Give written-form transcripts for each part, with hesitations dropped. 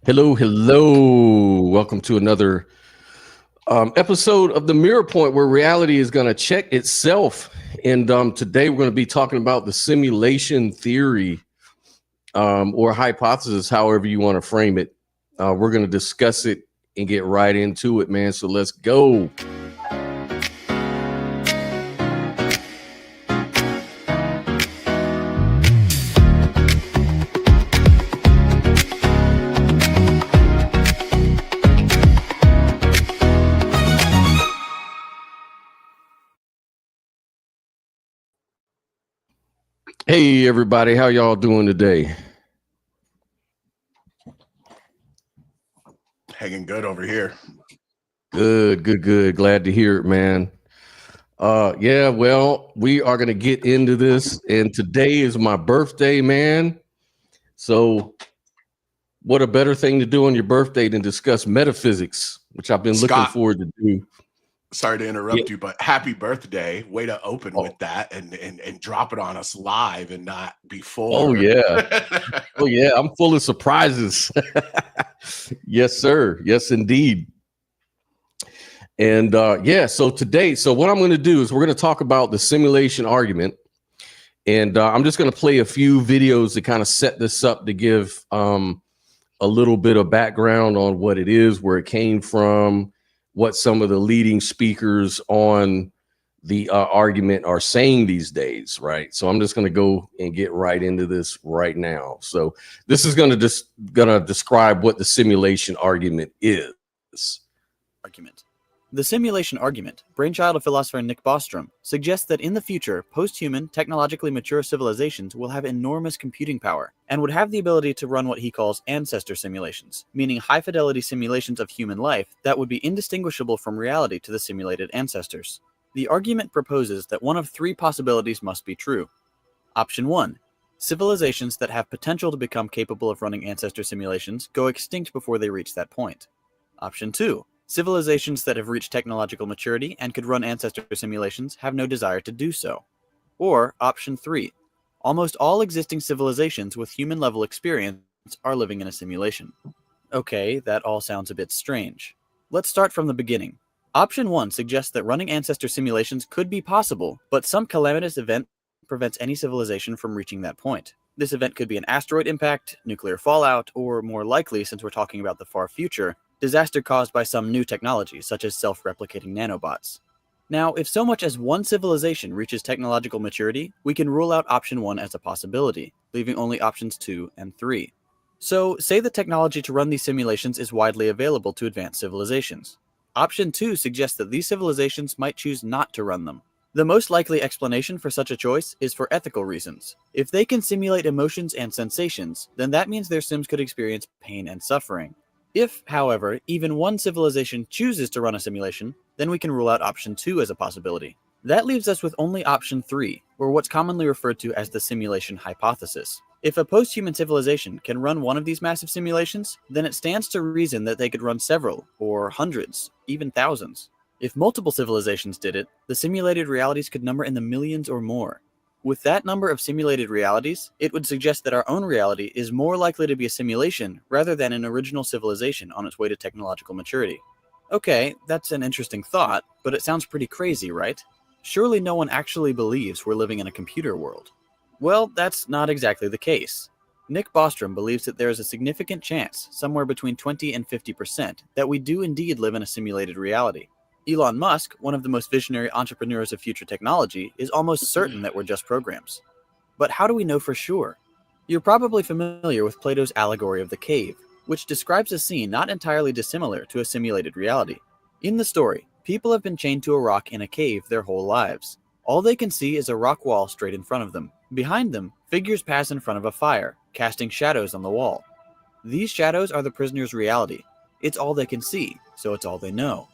Hello, hello. Welcome to another episode of the Mirror Point, where reality is going to check itself. And today we're going to be talking about the simulation theory or hypothesis, however you want to frame it. We're going to discuss it and get right into it, man. So let's go. Hey, everybody. How y'all doing today? Hanging good over here. Good. Glad to hear it, man. Yeah, well, we are going to get into this. And today is my birthday, man. So what a better thing to do on your birthday than discuss metaphysics, which I've been looking Scott, forward to do. sorry to Yeah. interrupt you, but happy birthday. Way to open Oh, with that and drop it on us live and not oh before. yeah. Oh yeah. I'm full of surprises. Yes, sir. Yes, indeed. And yeah, so today, so what I'm going to do is we're going to talk about the simulation argument. And I'm just going to play a few videos to kind of set this up to give a little bit of background on what it is, where it came from, what some of the leading speakers on the argument are saying these days, right? So I'm just going to go and get right into this right now. So this is going to describe what the simulation argument is. Argument. The simulation argument, brainchild of philosopher Nick Bostrom, suggests that in the future, post-human, technologically mature civilizations will have enormous computing power and would have the ability to run what he calls ancestor simulations, meaning high-fidelity simulations of human life that would be indistinguishable from reality to the simulated ancestors. The argument proposes that one of three possibilities must be true. Option 1. Civilizations that have potential to become capable of running ancestor simulations go extinct before they reach that point. Option 2. Civilizations that have reached technological maturity and could run ancestor simulations have no desire to do so. Or option 3. Almost all existing civilizations with human-level experience are living in a simulation. Okay, that all sounds a bit strange. Let's start from the beginning. Option 1 suggests that running ancestor simulations could be possible, but some calamitous event prevents any civilization from reaching that point. This event could be an asteroid impact, nuclear fallout, or more likely, since we're talking about the far future, disaster caused by some new technology, such as self-replicating nanobots. Now, if so much as one civilization reaches technological maturity, we can rule out option 1 as a possibility, leaving only options 2 and 3. So, say the technology to run these simulations is widely available to advanced civilizations. Option 2 suggests that these civilizations might choose not to run them. The most likely explanation for such a choice is for ethical reasons. If they can simulate emotions and sensations, then that means their sims could experience pain and suffering. If, however, even one civilization chooses to run a simulation, then we can rule out option 2 as a possibility. That leaves us with only option 3, or what's commonly referred to as the simulation hypothesis. If a post-human civilization can run one of these massive simulations, then it stands to reason that they could run several, or hundreds, even thousands. If multiple civilizations did it, the simulated realities could number in the millions or more. With that number of simulated realities, it would suggest that our own reality is more likely to be a simulation rather than an original civilization on its way to technological maturity. Okay, that's an interesting thought, but it sounds pretty crazy, right? Surely no one actually believes we're living in a computer world. Well, that's not exactly the case. Nick Bostrom believes that there is a significant chance, somewhere between 20 and 50%, that we do indeed live in a simulated reality. Elon Musk, one of the most visionary entrepreneurs of future technology, is almost certain that we're just programs. But how do we know for sure? You're probably familiar with Plato's allegory of the cave, which describes a scene not entirely dissimilar to a simulated reality. In the story, people have been chained to a rock in a cave their whole lives. All they can see is a rock wall straight in front of them. Behind them, figures pass in front of a fire, casting shadows on the wall. These shadows are the prisoner's reality. It's all they can see, so it's all they know.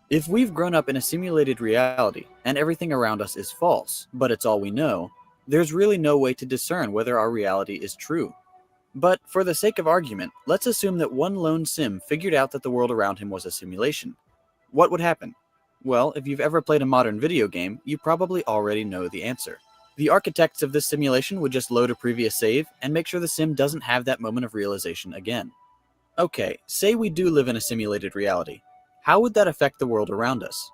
If we've grown up in a simulated reality, and everything around us is false, but it's all we know, there's really no way to discern whether our reality is true. But for the sake of argument, let's assume that one lone sim figured out that the world around him was a simulation. What would happen? Well, if you've ever played a modern video game, you probably already know the answer. The architects of this simulation would just load a previous save and make sure the sim doesn't have that moment of realization again. Okay, say we do live in a simulated reality. How would that affect the world around us?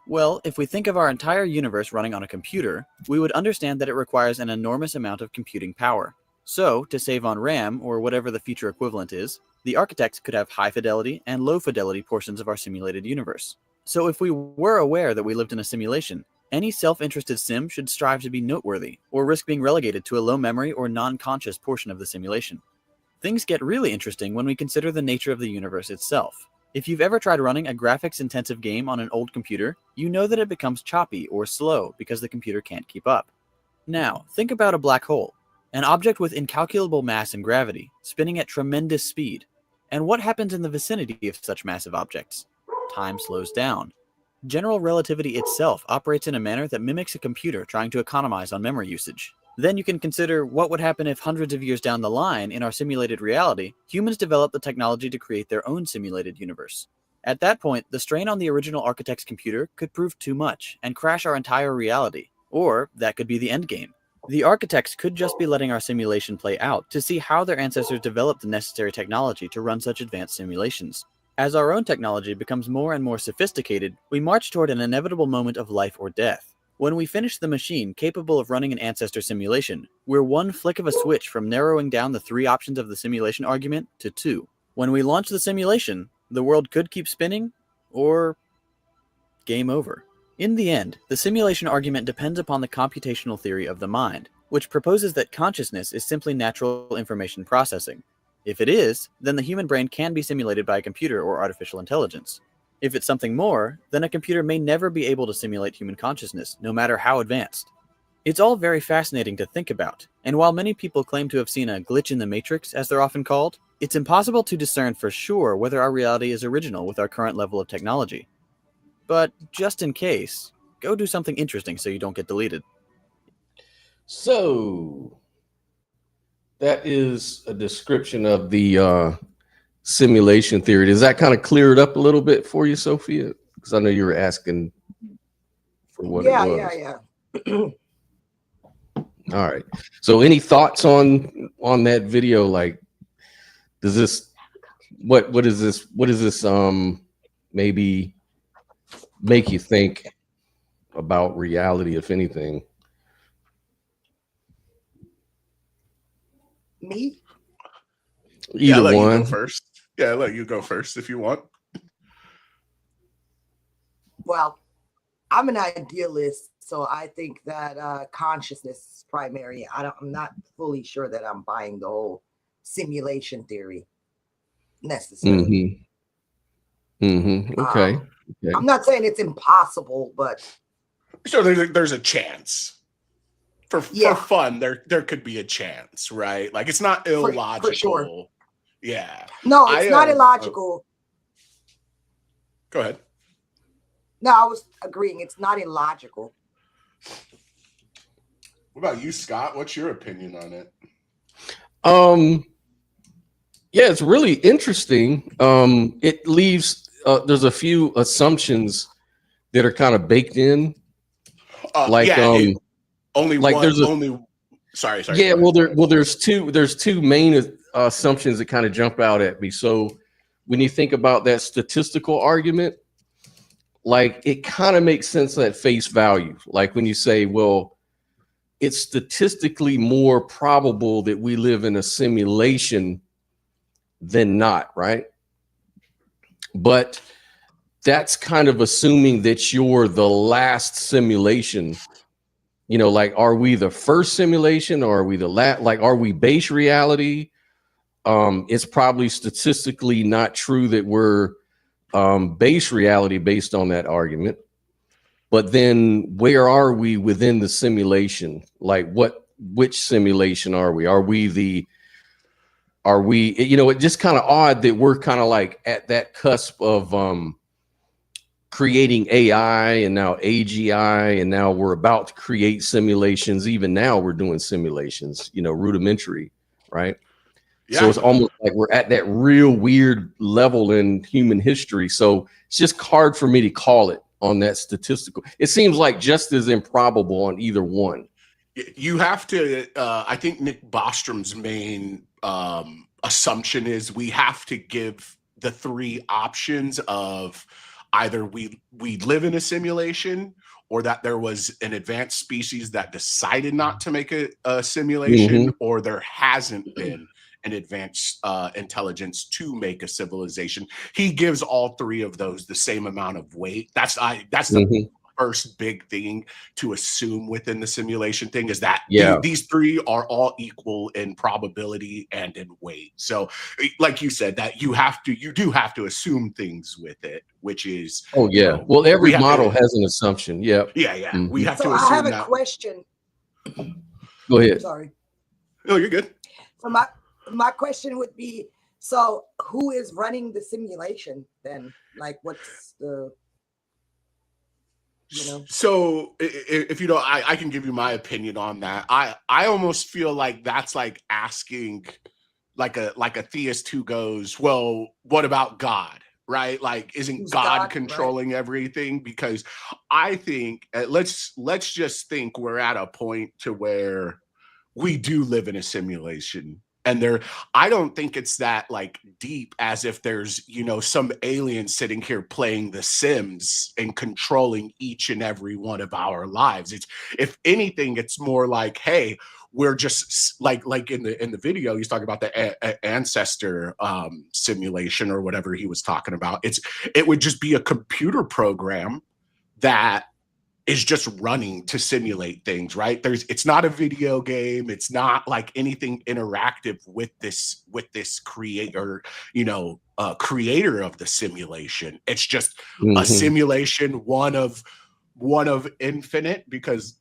Well, if we think of our entire universe running on a computer, we would understand that it requires an enormous amount of computing power. So, to save on RAM, or whatever the future equivalent is, the architects could have high fidelity and low fidelity portions of our simulated universe. So if we were aware that we lived in a simulation, any self-interested sim should strive to be noteworthy, or risk being relegated to a low memory or non-conscious portion of the simulation. Things get really interesting when we consider the nature of the universe itself. If you've ever tried running a graphics-intensive game on an old computer, you know that it becomes choppy or slow because the computer can't keep up. Now, think about a black hole, an object with incalculable mass and gravity, spinning at tremendous speed. And what happens in the vicinity of such massive objects? Time slows down. General relativity itself operates in a manner that mimics a computer trying to economize on memory usage. Then you can consider what would happen if hundreds of years down the line in our simulated reality, humans develop the technology to create their own simulated universe. At that point, the strain on the original architect's computer could prove too much and crash our entire reality. Or that could be the endgame. The architects could just be letting our simulation play out to see how their ancestors developed the necessary technology to run such advanced simulations. As our own technology becomes more and more sophisticated, we march toward an inevitable moment of life or death. When we finish the machine capable of running an ancestor simulation, we're one flick of a switch from narrowing down the 3 options of the simulation argument to 2. When we launch the simulation, the world could keep spinning, or game over. In the end, the simulation argument depends upon the computational theory of the mind, which proposes that consciousness is simply natural information processing. If it is, then the human brain can be simulated by a computer or artificial intelligence. If it's something more, then a computer may never be able to simulate human consciousness, no matter how advanced. It's all very fascinating to think about, and while many people claim to have seen a glitch in the matrix, as they're often called, it's impossible to discern for sure whether our reality is original with our current level of technology. But just in case, go do something interesting so you don't get deleted. So that is a description of the simulation theory. Does that kind of clear it up a little bit for you, Sophia? Because I know you were asking for what it was. Yeah. All right. So any thoughts on that video? Like, does this what is this maybe make you think about reality, if anything? Me? Either let one. You go first. Yeah, let you go first if you want. Well, I'm an idealist, so I think that consciousness is primary. I'm not fully sure that I'm buying the whole simulation theory necessarily. Okay. I'm not saying it's impossible, but so there's a chance. For fun, there could be a chance, right? Like it's not illogical. For sure. Yeah. No, it's not illogical. Go ahead. No, I was agreeing. It's not illogical. What about you, Scott? What's your opinion on it? Yeah, it's really interesting. It leaves there's a few assumptions that are kind of baked in. Sorry. Yeah, there's two main assumptions that kind of jump out at me. So when you think about that statistical argument, like it kind of makes sense at face value. Like when you say, well, it's statistically more probable that we live in a simulation than not, right? But that's kind of assuming that you're the last simulation. You know, like, are we the first simulation, or are we the last? Like, are we base reality? It's probably statistically not true that we're base reality based on that argument. But then where are we within the simulation? Like which simulation are we? You know, it's just kind of odd that we're kind of like at that cusp of creating AI and now AGI, and now we're about to create simulations. Even now we're doing simulations, you know, rudimentary, right? Yeah. So it's almost like we're at that real weird level in human history. So it's just hard for me to call it on that statistical. It seems like just as improbable on either one. You have to, I think Nick Bostrom's main assumption is we have to give the three options of either we live in a simulation, or that there was an advanced species that decided not to make a simulation, or there hasn't been an advanced intelligence to make a civilization. He gives all three of those the same amount of weight. That's the first big thing to assume within the simulation thing, is that these three are all equal in probability and in weight. So like you said, that you do have to assume things with it, which is, well, every model has an assumption. We have to assume. I have a question. Go ahead. Sorry. No, you're good. So my question would be, so who is running the simulation then? Like, what's the, So if you don't, I can give you my opinion on that. I almost feel like that's like asking like a theist who goes, well, what about God? Right? Like, isn't God controlling everything? Because I think let's just think we're at a point to where we do live in a simulation. And I don't think it's that like deep, as if there's, some alien sitting here playing The Sims and controlling each and every one of our lives. It's, if anything, it's more like, hey, we're just like in the video, he's talking about the ancestor simulation or whatever he was talking about. It would just be a computer program that is just running to simulate things, right? It's not a video game. It's not like anything interactive with this creator, creator of the simulation. It's just a simulation, one of infinite, because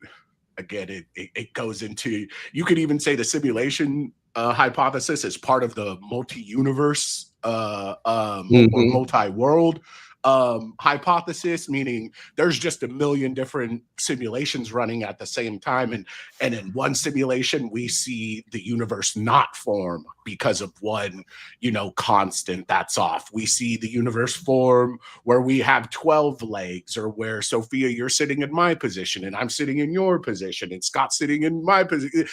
again, it goes into, you could even say the simulation hypothesis is part of the multi-universe or multi-world hypothesis, meaning there's just a million different simulations running at the same time, and in one simulation we see the universe not form because of one constant that's off. We see the universe form where we have 12 legs, or where, Sophia, you're sitting in my position and I'm sitting in your position and Scott's sitting in my position.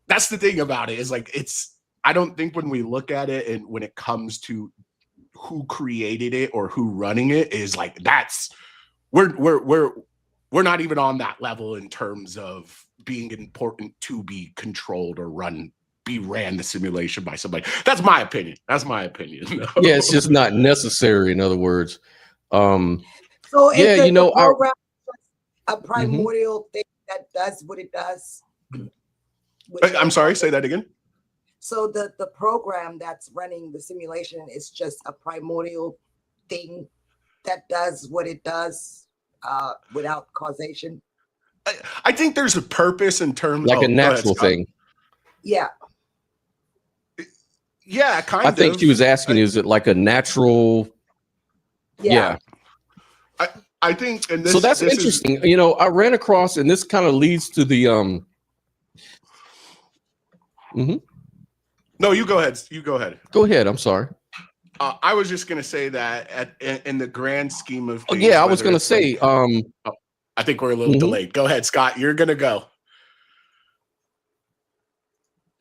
That's the thing about it, is like, I don't think when we look at it and when it comes to who created it or who running it, is like, we're not even on that level in terms of being important to be controlled or ran the simulation by somebody. That's my opinion. Yeah, it's just not necessary, in other words. So is the program a primordial thing that does what it does? I'm sorry, say that again. So the program that's running the simulation is just a primordial thing that does what it does without causation? I think there's a purpose in terms like a natural thing. Yeah. Yeah, kind of. I think she was asking, is it like a natural? Yeah. I think, and so that's interesting. I ran across, and this kind of leads to the No, you go ahead. Go ahead. I'm sorry. I was just going to say that in the grand scheme of things. I was going to say. I think we're a little delayed. Go ahead, Scott. You're going to go.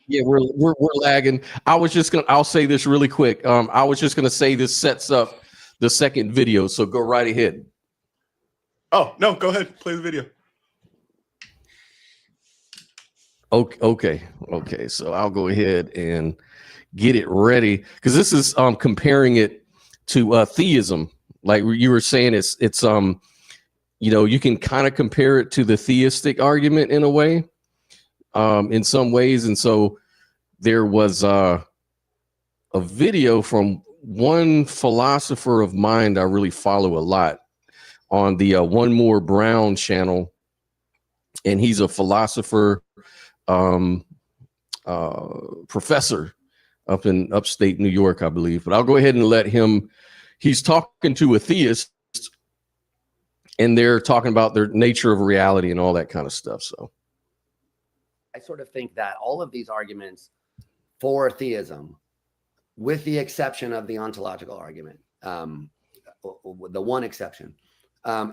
Yeah, we're lagging. I'll say this really quick. I was just going to say this sets up the second video. So go right ahead. Oh, no, go ahead. Play the video. Okay. So I'll go ahead and get it ready, because this is comparing it to theism. Like you were saying, it's you can kind of compare it to the theistic argument in a way, in some ways. And so there was a video from one philosopher of mind I really follow a lot on the One More Brown channel, and he's a philosopher, professor up in upstate New York, I believe. But I'll go ahead and let him. He's talking to a theist, and they're talking about their nature of reality and all that kind of stuff. So I sort of think that all of these arguments for theism, with the exception of the ontological argument, the one exception,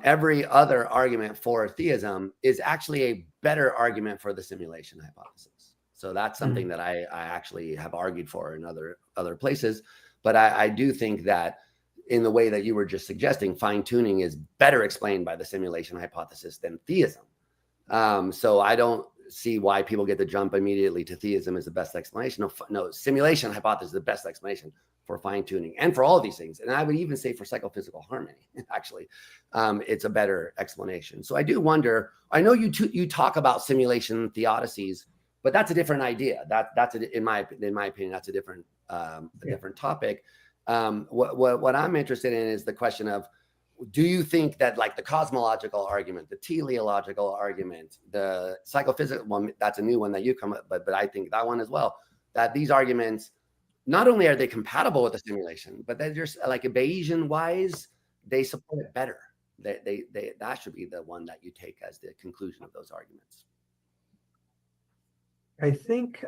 every other argument for theism is actually a better argument for the simulation hypothesis. So that's something that I actually have argued for in other places. But I do think that in the way that you were just suggesting, fine tuning is better explained by the simulation hypothesis than theism. So I don't see why people get to jump immediately to theism as the best explanation. No, simulation hypothesis is the best explanation for fine tuning and for all of these things. And I would even say for psychophysical harmony, actually, it's a better explanation. So I do wonder, I know you talk about simulation theodicies, but that's a different idea. That's in my opinion, that's a different different topic. What I'm interested in is the question of, do you think that like the cosmological argument, the teleological argument, the psychophysical one, that's a new one that you come up, but I think that one as well, that these arguments, not only are they compatible with the simulation, but they're just like Bayesian wise, they support it better. That should be the one that you take as the conclusion of those arguments. I think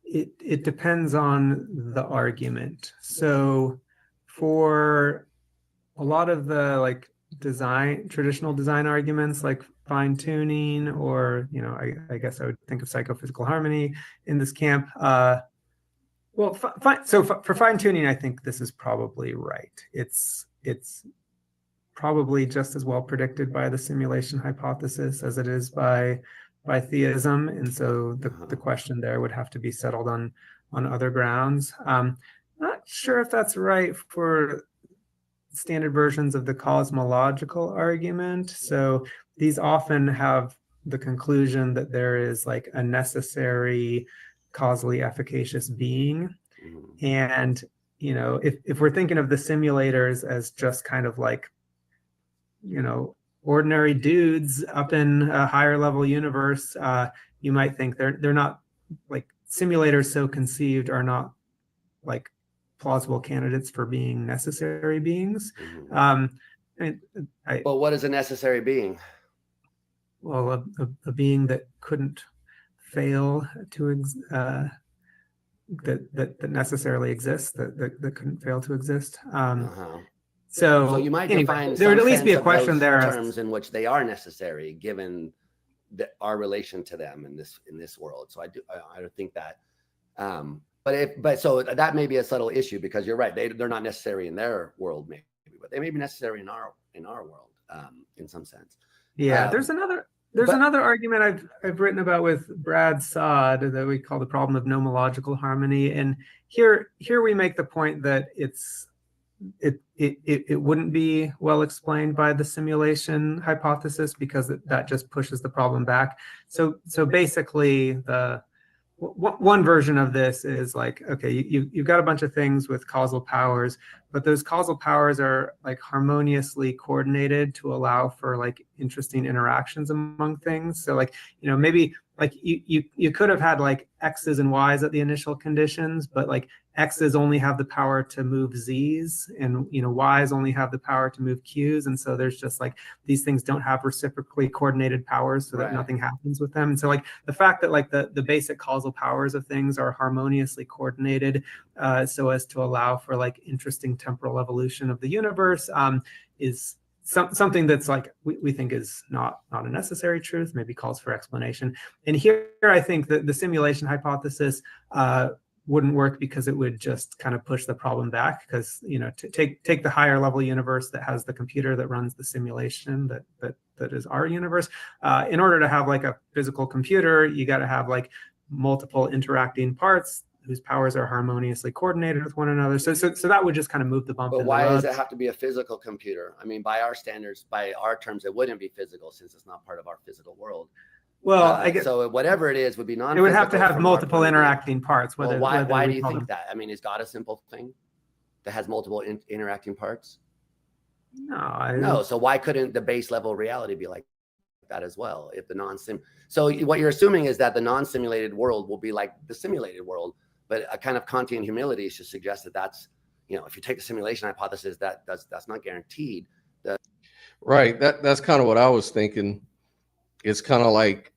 it depends on the argument. So for a lot of the like traditional design arguments like fine tuning, or, you know, I guess I would think of psychophysical harmony in this camp. Well, for fine tuning, I think this is probably right. It's probably just as well predicted by the simulation hypothesis as it is by theism, and so the question there would have to be settled on other grounds. Not sure if that's right for standard versions of the cosmological argument. So these often have the conclusion that there is like a necessary causally efficacious being. And, you know, if we're thinking of the simulators as just kind of like, you know, ordinary dudes up in a higher level universe, you might think they're not, like, simulators so conceived are not like plausible candidates for being necessary beings. Well, what is a necessary being? Well, a being that couldn't fail to that necessarily exists, that couldn't fail to exist. So you might anyway, define there would at least be a question there terms in which they are necessary given our relation to them in this world. So I don't think that. So that may be a subtle issue, because you're right, they're not necessary in their world, maybe, but they may be necessary in our world, in some sense. Yeah, there's another argument I've written about with Brad Saad that we call the problem of nomological harmony, and here we make the point that it wouldn't be well explained by the simulation hypothesis, because that just pushes the problem back. So basically one version of this is like, okay, you've got a bunch of things with causal powers, but those causal powers are like harmoniously coordinated to allow for like interesting interactions among things. So like, you know, maybe like you could have had like X's and Y's at the initial conditions, but like X's only have the power to move Z's, and, you know, Y's only have the power to move Q's. And so there's just like, these things don't have reciprocally coordinated powers, so that nothing happens with them. And so like the fact that like the basic causal powers of things are harmoniously coordinated so as to allow for like interesting temporal evolution of the universe is something that's like we think is not a necessary truth, maybe calls for explanation. And here I think that the simulation hypothesis wouldn't work, because it would just kind of push the problem back, because, you know, to take the higher level universe that has the computer that runs the simulation that is our universe, in order to have like a physical computer, you got to have like multiple interacting parts whose powers are harmoniously coordinated with one another. So that would just kind of move the bump. But why does it have to be a physical computer? I mean, by our standards, by our terms, it wouldn't be physical, since it's not part of our physical world. Well, I guess so. Whatever it is would be non. It would have to have multiple interacting parts. Whether why do you think that? I mean, is God a simple thing that has multiple interacting parts? No. So why couldn't the base level reality be like that as well? If the non-sim, so what you're assuming is that the non-simulated world will be like the simulated world, but a kind of Kantian humility should suggest that that's, you know, if you take the simulation hypothesis, that's not guaranteed. Right. That's kind of what I was thinking. It's kind of like,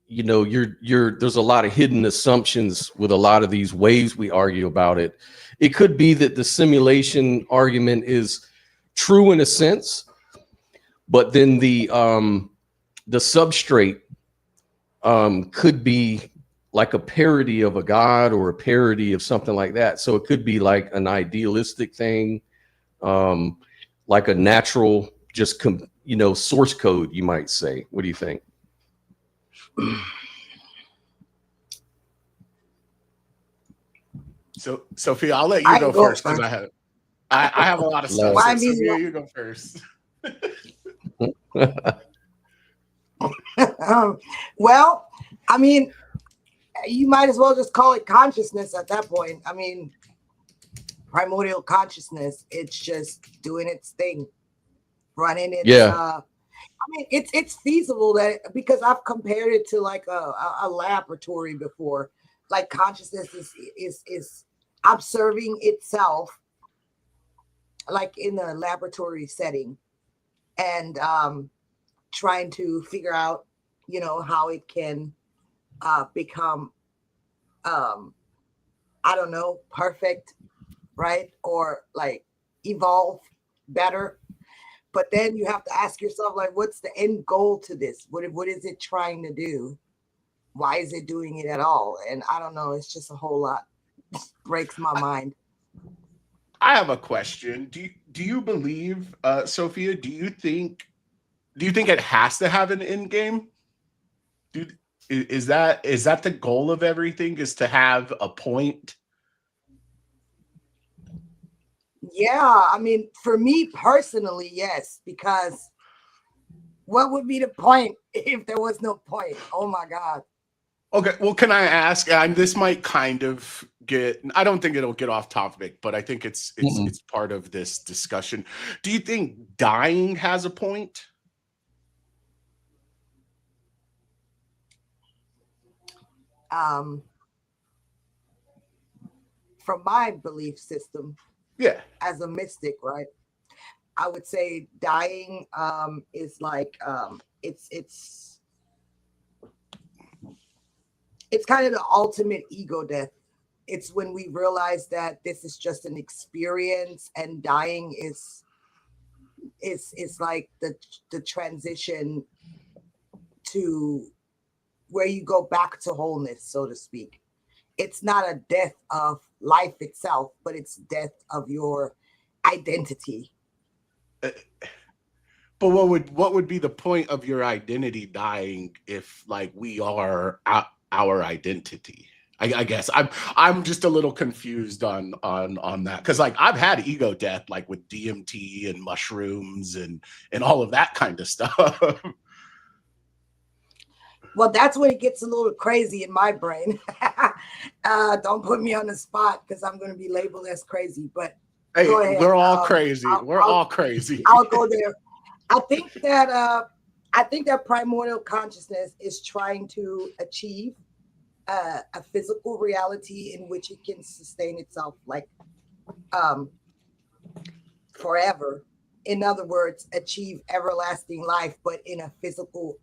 you know, there's a lot of hidden assumptions with a lot of these ways we argue about it. It could be that the simulation argument is true in a sense, but then the substrate could be like a parody of a god or a parody of something like that. So it could be like an idealistic thing, like a natural, just source code, you might say. What do you think? So, Sophia, I'll let you go first because I have a lot of stuff. Well, So, Sophia, you go first. Well, I mean, you might as well just call it consciousness at that point. I mean, primordial consciousness, it's just doing its thing, running its I mean, it's feasible that, because I've compared it to like a laboratory before. Like consciousness is observing itself, like in a laboratory setting, and trying to figure out, how it can become, I don't know, perfect, right? Or like evolve better. But then you have to ask yourself, like, what's the end goal to this? What is it trying to do? Why is it doing it at all? And I don't know. It's just a whole lot. Breaks my mind. I have a question. Do you believe, Sophia? Do you think it has to have an end game? Is that the goal of everything? Is to have a point? Yeah, I mean, for me personally, yes, because what would be the point if there was no point? Oh my God. Okay, well, can I ask? And this might kind of I don't think it'll get off topic, but I think it's part of this discussion. Do you think dying has a point? From my belief system, Yeah, as a mystic, right? I would say dying is like it's kind of the ultimate ego death. It's when we realize that this is just an experience, and dying is like the transition to where you go back to wholeness, so to speak. It's not a death of life itself, but it's death of your identity. but what would be the point of your identity dying if, like, we are our identity? I guess I'm just a little confused on that, because like I've had ego death, like with DMT and mushrooms and all of that kind of stuff. Well, that's when it gets a little crazy in my brain. Don't put me on the spot because I'm going to be labeled as crazy. But Hey, go ahead. we're all crazy. We're all crazy. I'll go there. I think that primordial consciousness is trying to achieve a physical reality in which it can sustain itself, like forever. In other words, achieve everlasting life, but in a physical,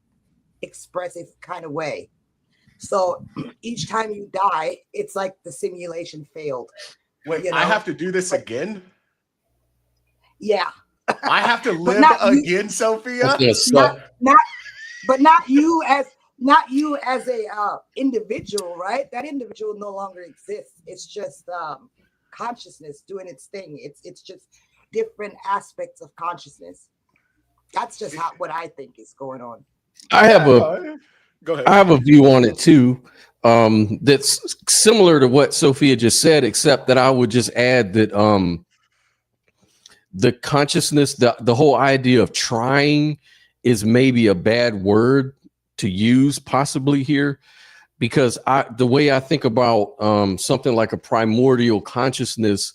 expressive kind of way. So each time you die, it's like the simulation failed. Wait, I have to do this again? Yeah. I have to live again, Sophia? Not you as a individual, right? That individual no longer exists. It's just consciousness doing its thing. It's just different aspects of consciousness. That's just what I think is going on. I have Go ahead. I have a view on it too, that's similar to what Sophia just said, except that I would just add that the consciousness, the whole idea of trying is maybe a bad word to use possibly here, because the way I think about something like a primordial consciousness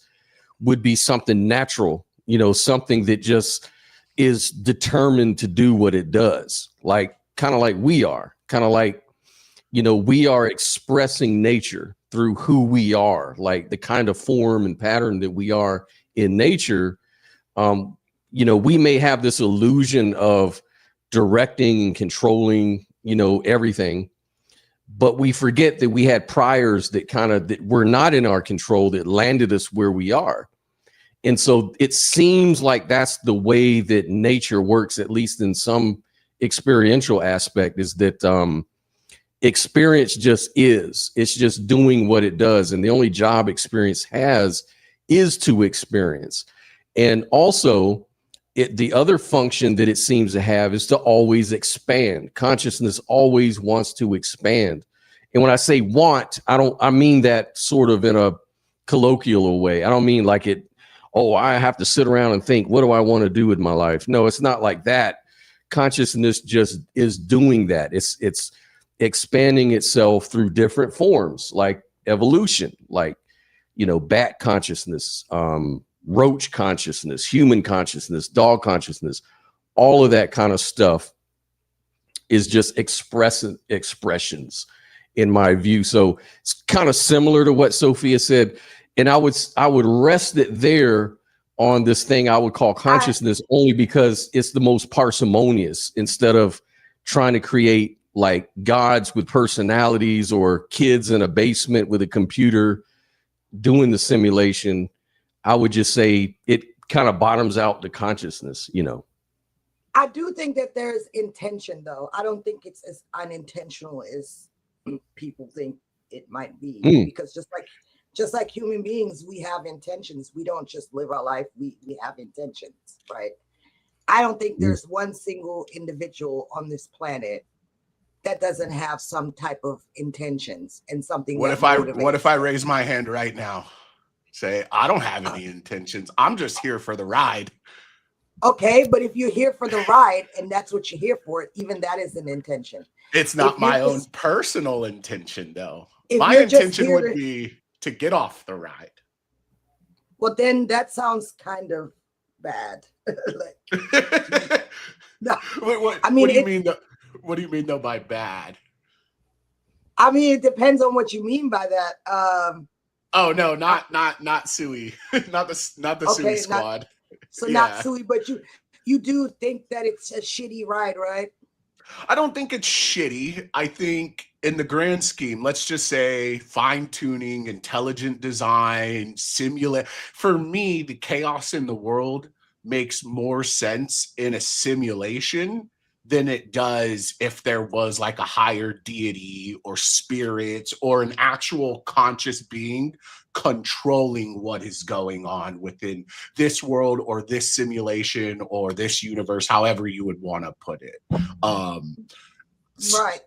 would be something natural, something that just is determined to do what it does, like kind of like we are, we are expressing nature through who we are, like the kind of form and pattern that we are in nature. We may have this illusion of directing and controlling, everything, but we forget that we had priors that were not in our control, that landed us where we are. And so it seems like that's the way that nature works, at least in some experiential aspect, is that, experience just is. It's just doing what it does. And the only job experience has is to experience. And also, the other function that it seems to have is to always expand. Consciousness always wants to expand. And when I say want, I mean that sort of in a colloquial way. I don't mean like I have to sit around and think, what do I want to do with my life? No, it's not like that. Consciousness just is doing that. It's expanding itself through different forms, like evolution, like, bat consciousness, roach consciousness, human consciousness, dog consciousness, all of that kind of stuff is just expressions in my view. So it's kind of similar to what Sophia said. And I would rest it there on this thing I would call consciousness, only because it's the most parsimonious, instead of trying to create like gods with personalities or kids in a basement with a computer doing the simulation. I would just say it kind of bottoms out to consciousness, I do think that there's intention, though. I don't think it's as unintentional as people think it might be, because just like human beings, we have intentions. We don't just live our life. We have intentions, right? I don't think there's one single individual on this planet that doesn't have some type of intentions and something. What if I raise my hand right now? Say, I don't have any intentions. I'm just here for the ride. Okay, but if you're here for the ride and that's what you're here for, even that is an intention. It's not my own personal intention, though. My intention would be to get off the ride. Well, then that sounds kind of bad. No, what do you mean? What do you mean though by bad? I mean, it depends on what you mean by that. Oh no, not Suey, not the Suey squad. Not Suey, but you do think that it's a shitty ride, right? I don't think it's shitty. I think in the grand scheme, let's just say fine-tuning, intelligent design, simulate. For me, the chaos in the world makes more sense in a simulation than it does if there was like a higher deity or spirits or an actual conscious being controlling what is going on within this world or this simulation or this universe, however you would want to put it. Right.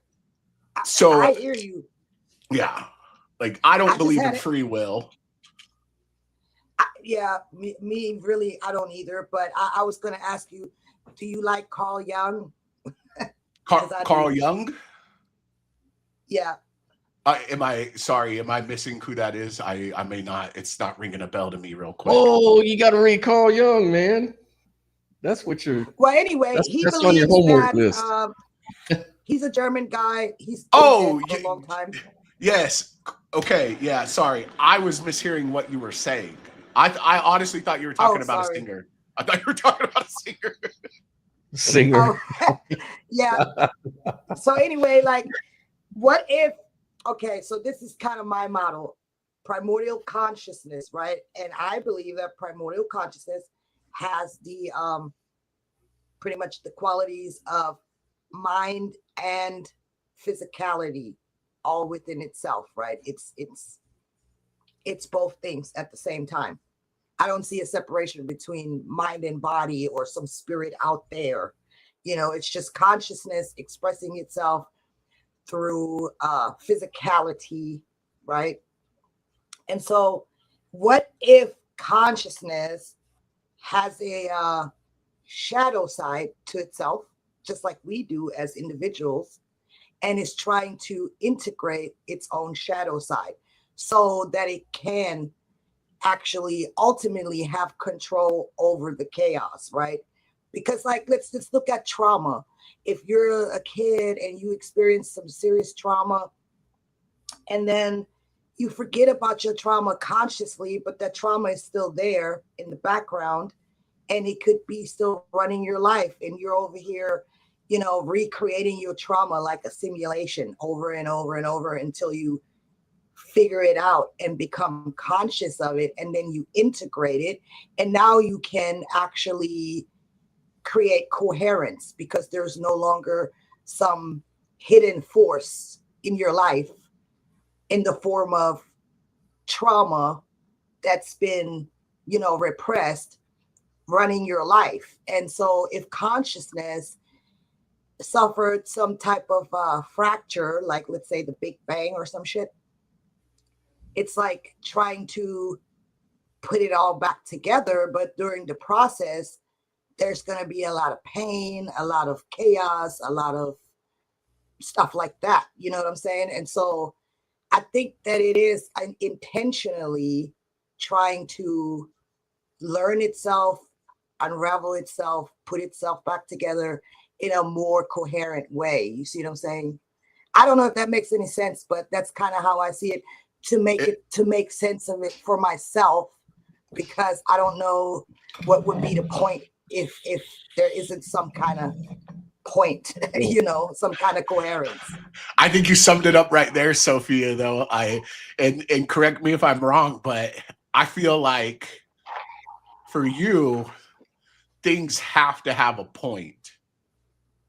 So I hear you. Yeah. Like, I don't believe in free will. Me really, I don't either. But I was going to ask you, do you like Carl Jung? Carl Jung? Yeah. Am I missing who that is? I may not. It's not ringing a bell to me real quick. Oh, you got to read Carl Jung, man. That's what you're. Well, anyway, that's on your homework list. He's a German guy. He's been dead for a long time. Yes. Okay. Yeah. Sorry, I was mishearing what you were saying. I honestly thought you were talking about a singer. I thought you were talking about a singer. Yeah. So anyway, like, what if? Okay, so this is kind of my model, primordial consciousness, right? And I believe that primordial consciousness has the pretty much the qualities of mind and physicality all within itself, right? It's both things at the same time. I don't see a separation between mind and body or some spirit out there. It's just consciousness expressing itself through physicality, right? And so what if consciousness has a shadow side to itself, just like we do as individuals, and is trying to integrate its own shadow side so that it can actually ultimately have control over the chaos, right? Because, like, let's look at trauma. If you're a kid and you experience some serious trauma, and then you forget about your trauma consciously, but that trauma is still there in the background, and it could be still running your life, and you're over here, recreating your trauma like a simulation over and over and over until you figure it out and become conscious of it, and then you integrate it, and now you can actually create coherence because there's no longer some hidden force in your life in the form of trauma that's been, you know, repressed running your life. And so if consciousness suffered some type of fracture, like let's say the Big Bang or some shit, it's like trying to put it all back together. But during the process, there's going to be a lot of pain, a lot of chaos, a lot of stuff like that. You know what I'm saying? And so I think that it is intentionally trying to learn itself, unravel itself, put itself back together in a more coherent way. You see what I'm saying? I don't know if that makes any sense, but that's kind of how I see it, to make sense of it for myself, because I don't know what would be the point if there isn't some kind of point, you know, some kind of coherence. I think you summed it up right there, Sophia, though. And correct me if I'm wrong, but I feel like for you, things have to have a point.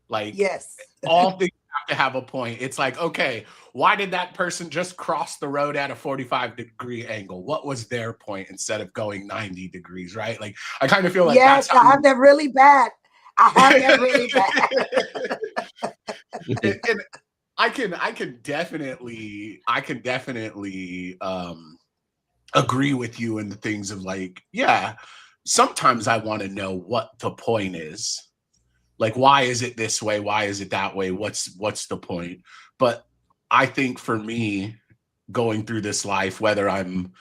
Like, yes, all things have to have a point. It's like, okay, why did that person just cross the road at a 45-degree angle? What was their point instead of going 90 degrees, right? Like, I kind of feel like yes, that's how I have that really bad. I have that really bad. and I can definitely agree with you in the things of like, yeah, sometimes I want to know what the point is. Like, why is it this way? Why is it that way? What's the point? But I think for me, going through this life, whether I'm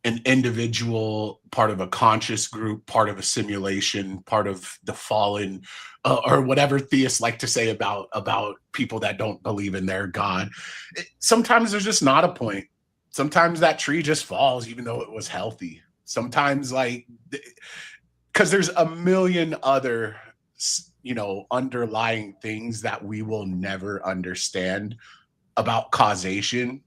an individual, part of a conscious group, part of a simulation, part of the fallen, or whatever theists like to say about people that don't believe in their God, sometimes there's just not a point. Sometimes that tree just falls, even though it was healthy. Sometimes, like, because there's a million other, you know, underlying things that we will never understand about causation,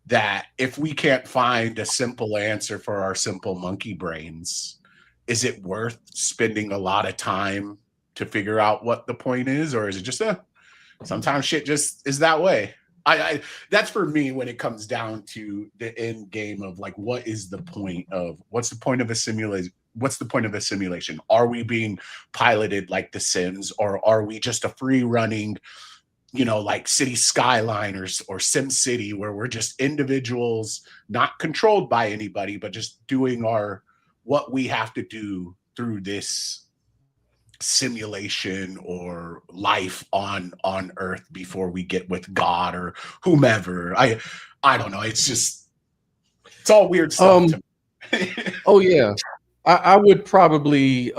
that if we can't find a simple answer for our simple monkey brains, is it worth spending a lot of time to figure out what the point is? Or is it just sometimes shit just is that way? I that's for me when it comes down to the end game of like, what's the point of a simulation? What's the point of a simulation? Are we being piloted like The Sims, or are we just a free running, you know, like City Skyline or Sim City, where we're just individuals, not controlled by anybody, but just doing what we have to do through this simulation or life on Earth before we get with God or whomever. I don't know. It's all weird stuff to me. Oh yeah. I would probably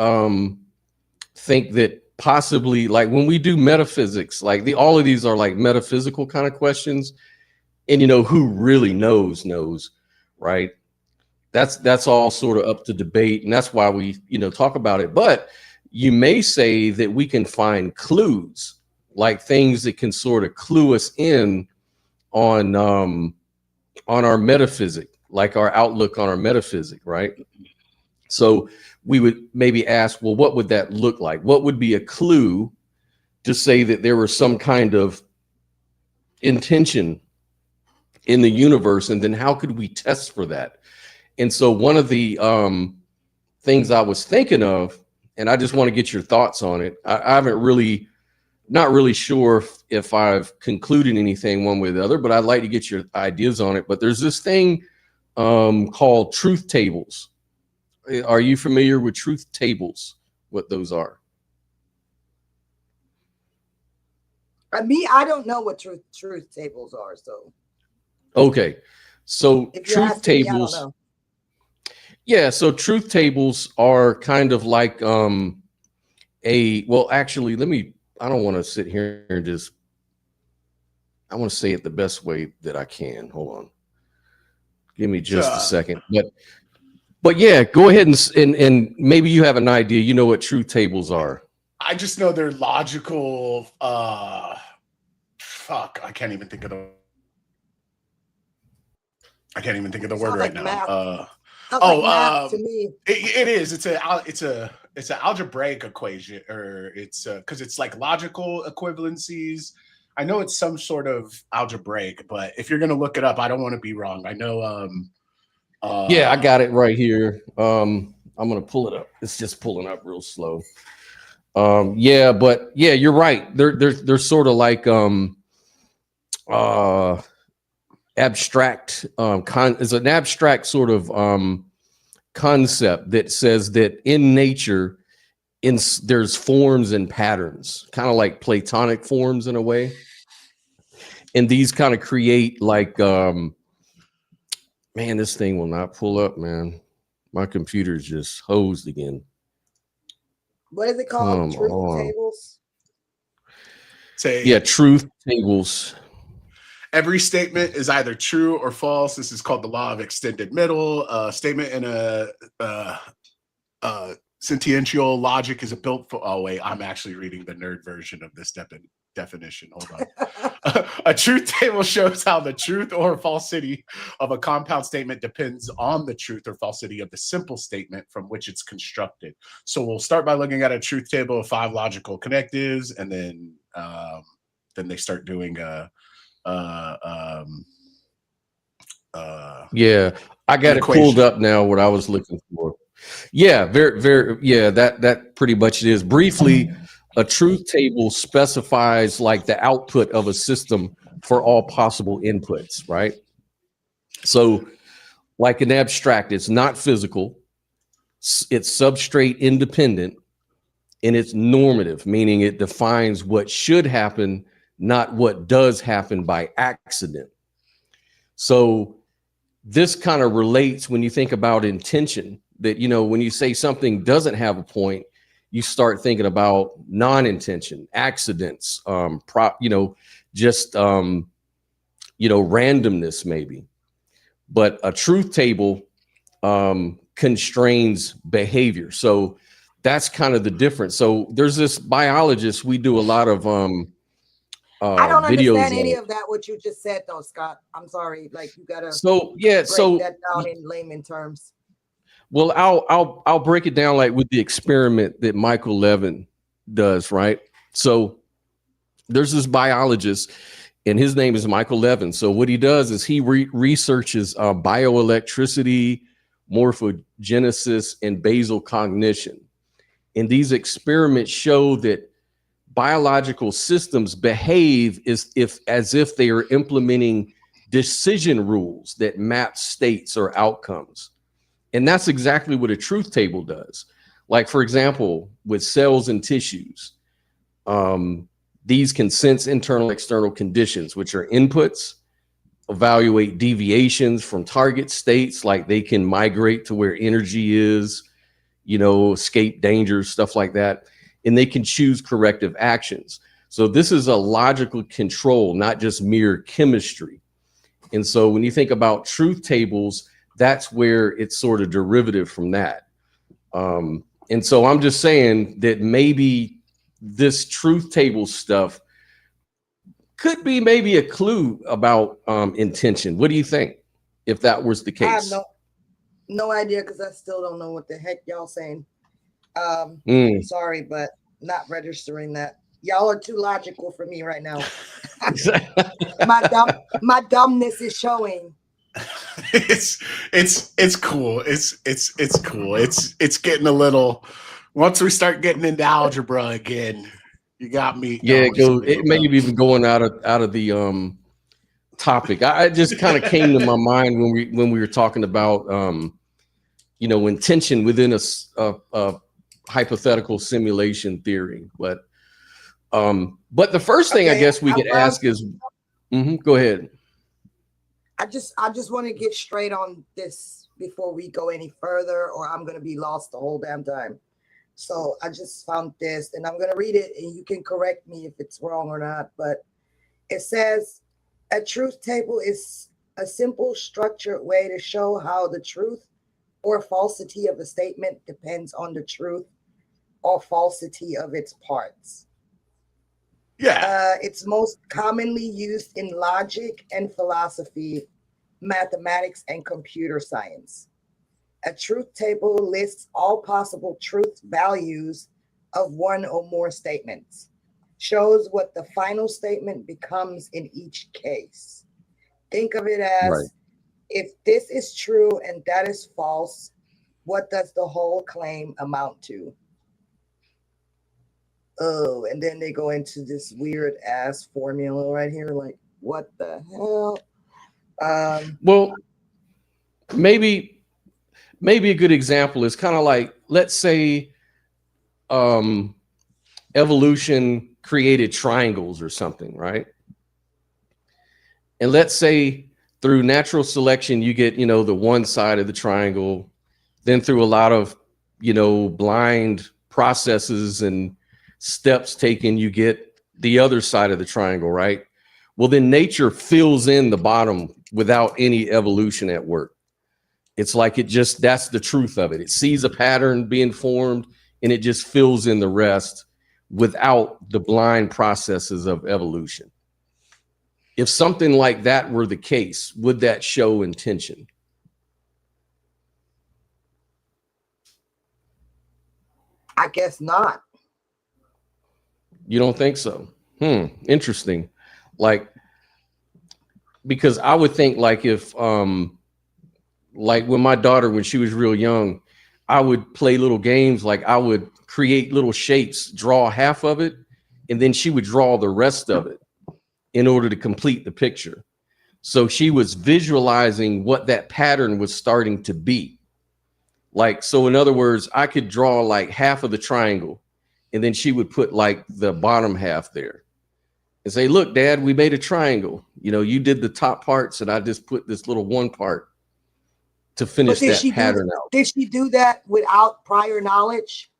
think that possibly, like, when we do metaphysics, like all of these are like metaphysical kind of questions, and you know, who really knows, right? That's all sort of up to debate, and that's why we, you know, talk about it. But you may say that we can find clues, like things that can sort of clue us in on our metaphysic, like our outlook on our metaphysic, right? So we would maybe ask, well, what would that look like? What would be a clue to say that there was some kind of intention in the universe? And then how could we test for that? And so one of the things I was thinking of, and I just want to get your thoughts on it. I haven't really, not really sure if I've concluded anything one way or the other, but I'd like to get your ideas on it. But there's this thing called truth tables. Are you familiar with truth tables? What those are? I don't know what truth tables are. So okay, so if you're truth asking me, I don't tables. know. Yeah, so truth tables are kind of like well, actually, I don't want to sit here and just, I want to say it the best way that I can. Hold on. Give me just a second. But yeah, go ahead and maybe you have an idea. You know what truth tables are. I just know they're logical. Fuck, I can't even think of the word right like now. Math to me. It is. It's an algebraic equation, or it's because it's like logical equivalencies I know it's some sort of algebraic, but if you're gonna look it up, I don't want to be wrong. I know. Yeah, I got it right here. I'm gonna pull it up. It's just pulling up real slow. Yeah, but yeah, you're right. They're sort of like abstract. Is an abstract sort of concept that says that in nature, there's forms and patterns, kind of like Platonic forms in a way, and these kind of create like man, this thing will not pull up, man. My computer's just hosed again. What is it called? Come Truth on. tables? Yeah, truth tables. Every statement is either true or false. This is called the law of extended middle. Statement in a sentiential logic is a built for. Oh wait, I'm actually reading the nerd version of this definition. Hold on. A truth table shows how the truth or falsity of a compound statement depends on the truth or falsity of the simple statement from which it's constructed. So we'll start by looking at a truth table of 5 logical connectives, and then they start doing Yeah, I got it pulled up now. What I was looking for. Yeah, very. Yeah, that pretty much it is. Briefly, a truth table specifies like the output of a system for all possible inputs, right? So, like an abstract, it's not physical, it's substrate independent, and it's normative, meaning it defines what should happen, not what does happen by accident. So this kind of relates when you think about intention, that, you know, when you say something doesn't have a point, you start thinking about non-intention, accidents, randomness maybe. But a truth table constrains behavior. So that's kind of the difference. So there's this biologist, we do a lot of I don't videos understand any of that, what you just said, though, Scott. I'm sorry. Like, you gotta break that down in layman terms. Well, I'll break it down like with the experiment that Michael Levin does, right? So there's this biologist, and his name is Michael Levin. So what he does is he researches bioelectricity, morphogenesis, and basal cognition. And these experiments show that biological systems behave as if they are implementing decision rules that map states or outcomes. And that's exactly what a truth table does. Like, for example, with cells and tissues, these can sense internal, external conditions, which are inputs, evaluate deviations from target states, like they can migrate to where energy is, escape dangers, stuff like that. And they can choose corrective actions. So this is a logical control, not just mere chemistry. And so when you think about truth tables, that's where it's sort of derivative from that. And so I'm just saying that maybe this truth table stuff could be maybe a clue about intention. What do you think, if that was the case? I have no idea, because I still don't know what the heck y'all saying. Sorry, but not registering that. Y'all are too logical for me right now. My dumbness is showing. It's cool. It's cool. It's getting a little. Once we start getting into algebra again, you got me. Yeah, it may be even going out of the topic. I just kind of came to my mind when we were talking about intention within a hypothetical simulation theory. But the first thing I guess we could ask is, go ahead. I just want to get straight on this before we go any further, or I'm going to be lost the whole damn time. So I just found this, and I'm going to read it, and you can correct me if it's wrong or not. But it says, a truth table is a simple, structured way to show how the truth or falsity of a statement depends on the truth or falsity of its parts. Yeah. It's most commonly used in logic and philosophy, mathematics, and computer science. A truth table lists all possible truth values of one or more statements. shows what the final statement becomes in each case. Think of it as, Right. if this is true and that is false, what does the whole claim amount to? Oh, and then they go into this weird ass formula right here. Like, what the hell? Well, maybe a good example is kind of like, let's say evolution created triangles or something, right? And let's say through natural selection, you get, the one side of the triangle, then through a lot of, blind processes and steps taken, you get the other side of the triangle, right? Well, then nature fills in the bottom without any evolution at work. It's like that's the truth of it. It sees a pattern being formed and it just fills in the rest without the blind processes of evolution. If something like that were the case, would that show intention? I guess not. You don't think so? Interesting. Like, because I would think like if, like when my daughter, when she was real young, I would play little games. Like I would create little shapes, draw half of it, and then she would draw the rest of it in order to complete the picture. So she was visualizing what that pattern was starting to be. Like, so in other words, I could draw like half of the triangle and then she would put like the bottom half there and say, look, Dad, we made a triangle. You did the top parts and I just put this little one part to finish that pattern out. Did she do that without prior knowledge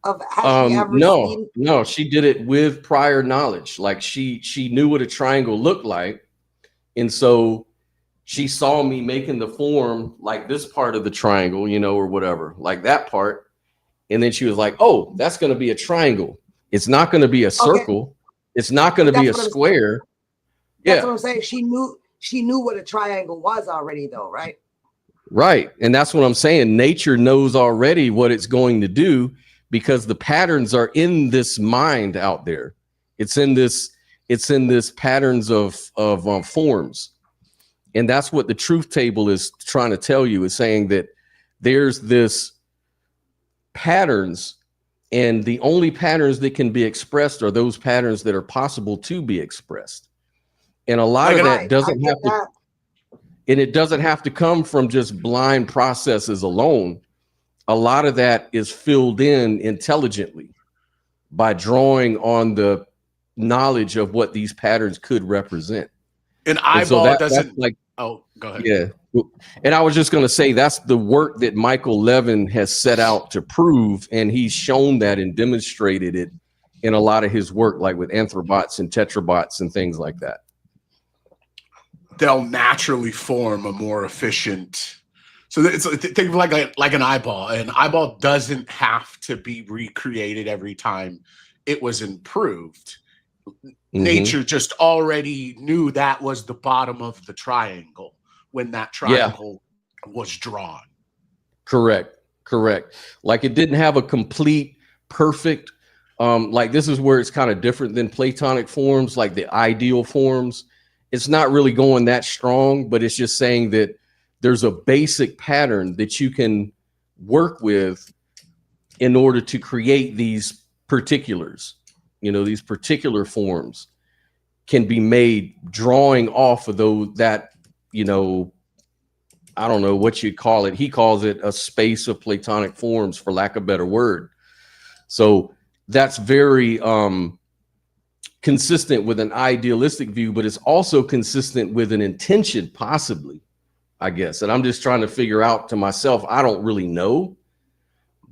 of, has she ever seen? No, she did it with prior knowledge. Like she knew what a triangle looked like. And so she saw me making the form like this part of the triangle, or whatever, like that part. And then she was like, oh, that's going to be a triangle. It's not going to be a circle. Okay. It's not going to be a square. That's what I'm saying. She knew what a triangle was already though, right? Right. And that's what I'm saying. Nature knows already what it's going to do because the patterns are in this mind out there. It's in this patterns of forms. And that's what the truth table is trying to tell you, is saying that there's this patterns, and the only patterns that can be expressed are those patterns that are possible to be expressed. And a lot of that doesn't have to, and it doesn't have to come from just blind processes alone. A lot of that is filled in intelligently by drawing on the knowledge of what these patterns could represent. An eyeball doesn't like, oh, go ahead. Yeah. And I was just going to say, that's the work that Michael Levin has set out to prove. And he's shown that and demonstrated it in a lot of his work, like with anthrobots and tetrabots and things like that. They'll naturally form a more efficient. So think of like an eyeball. An eyeball doesn't have to be recreated every time it was improved. Nature just already knew that was the bottom of the triangle when that triangle was drawn. Correct. Like it didn't have a complete, perfect, like this is where it's kind of different than Platonic forms, like the ideal forms. It's not really going that strong, but it's just saying that there's a basic pattern that you can work with in order to create these particulars. These particular forms can be made drawing off of that, I don't know what you'd call it. He calls it a space of Platonic forms, for lack of a better word. So that's very consistent with an idealistic view, but it's also consistent with an intention, possibly, I guess. And I'm just trying to figure out to myself, I don't really know,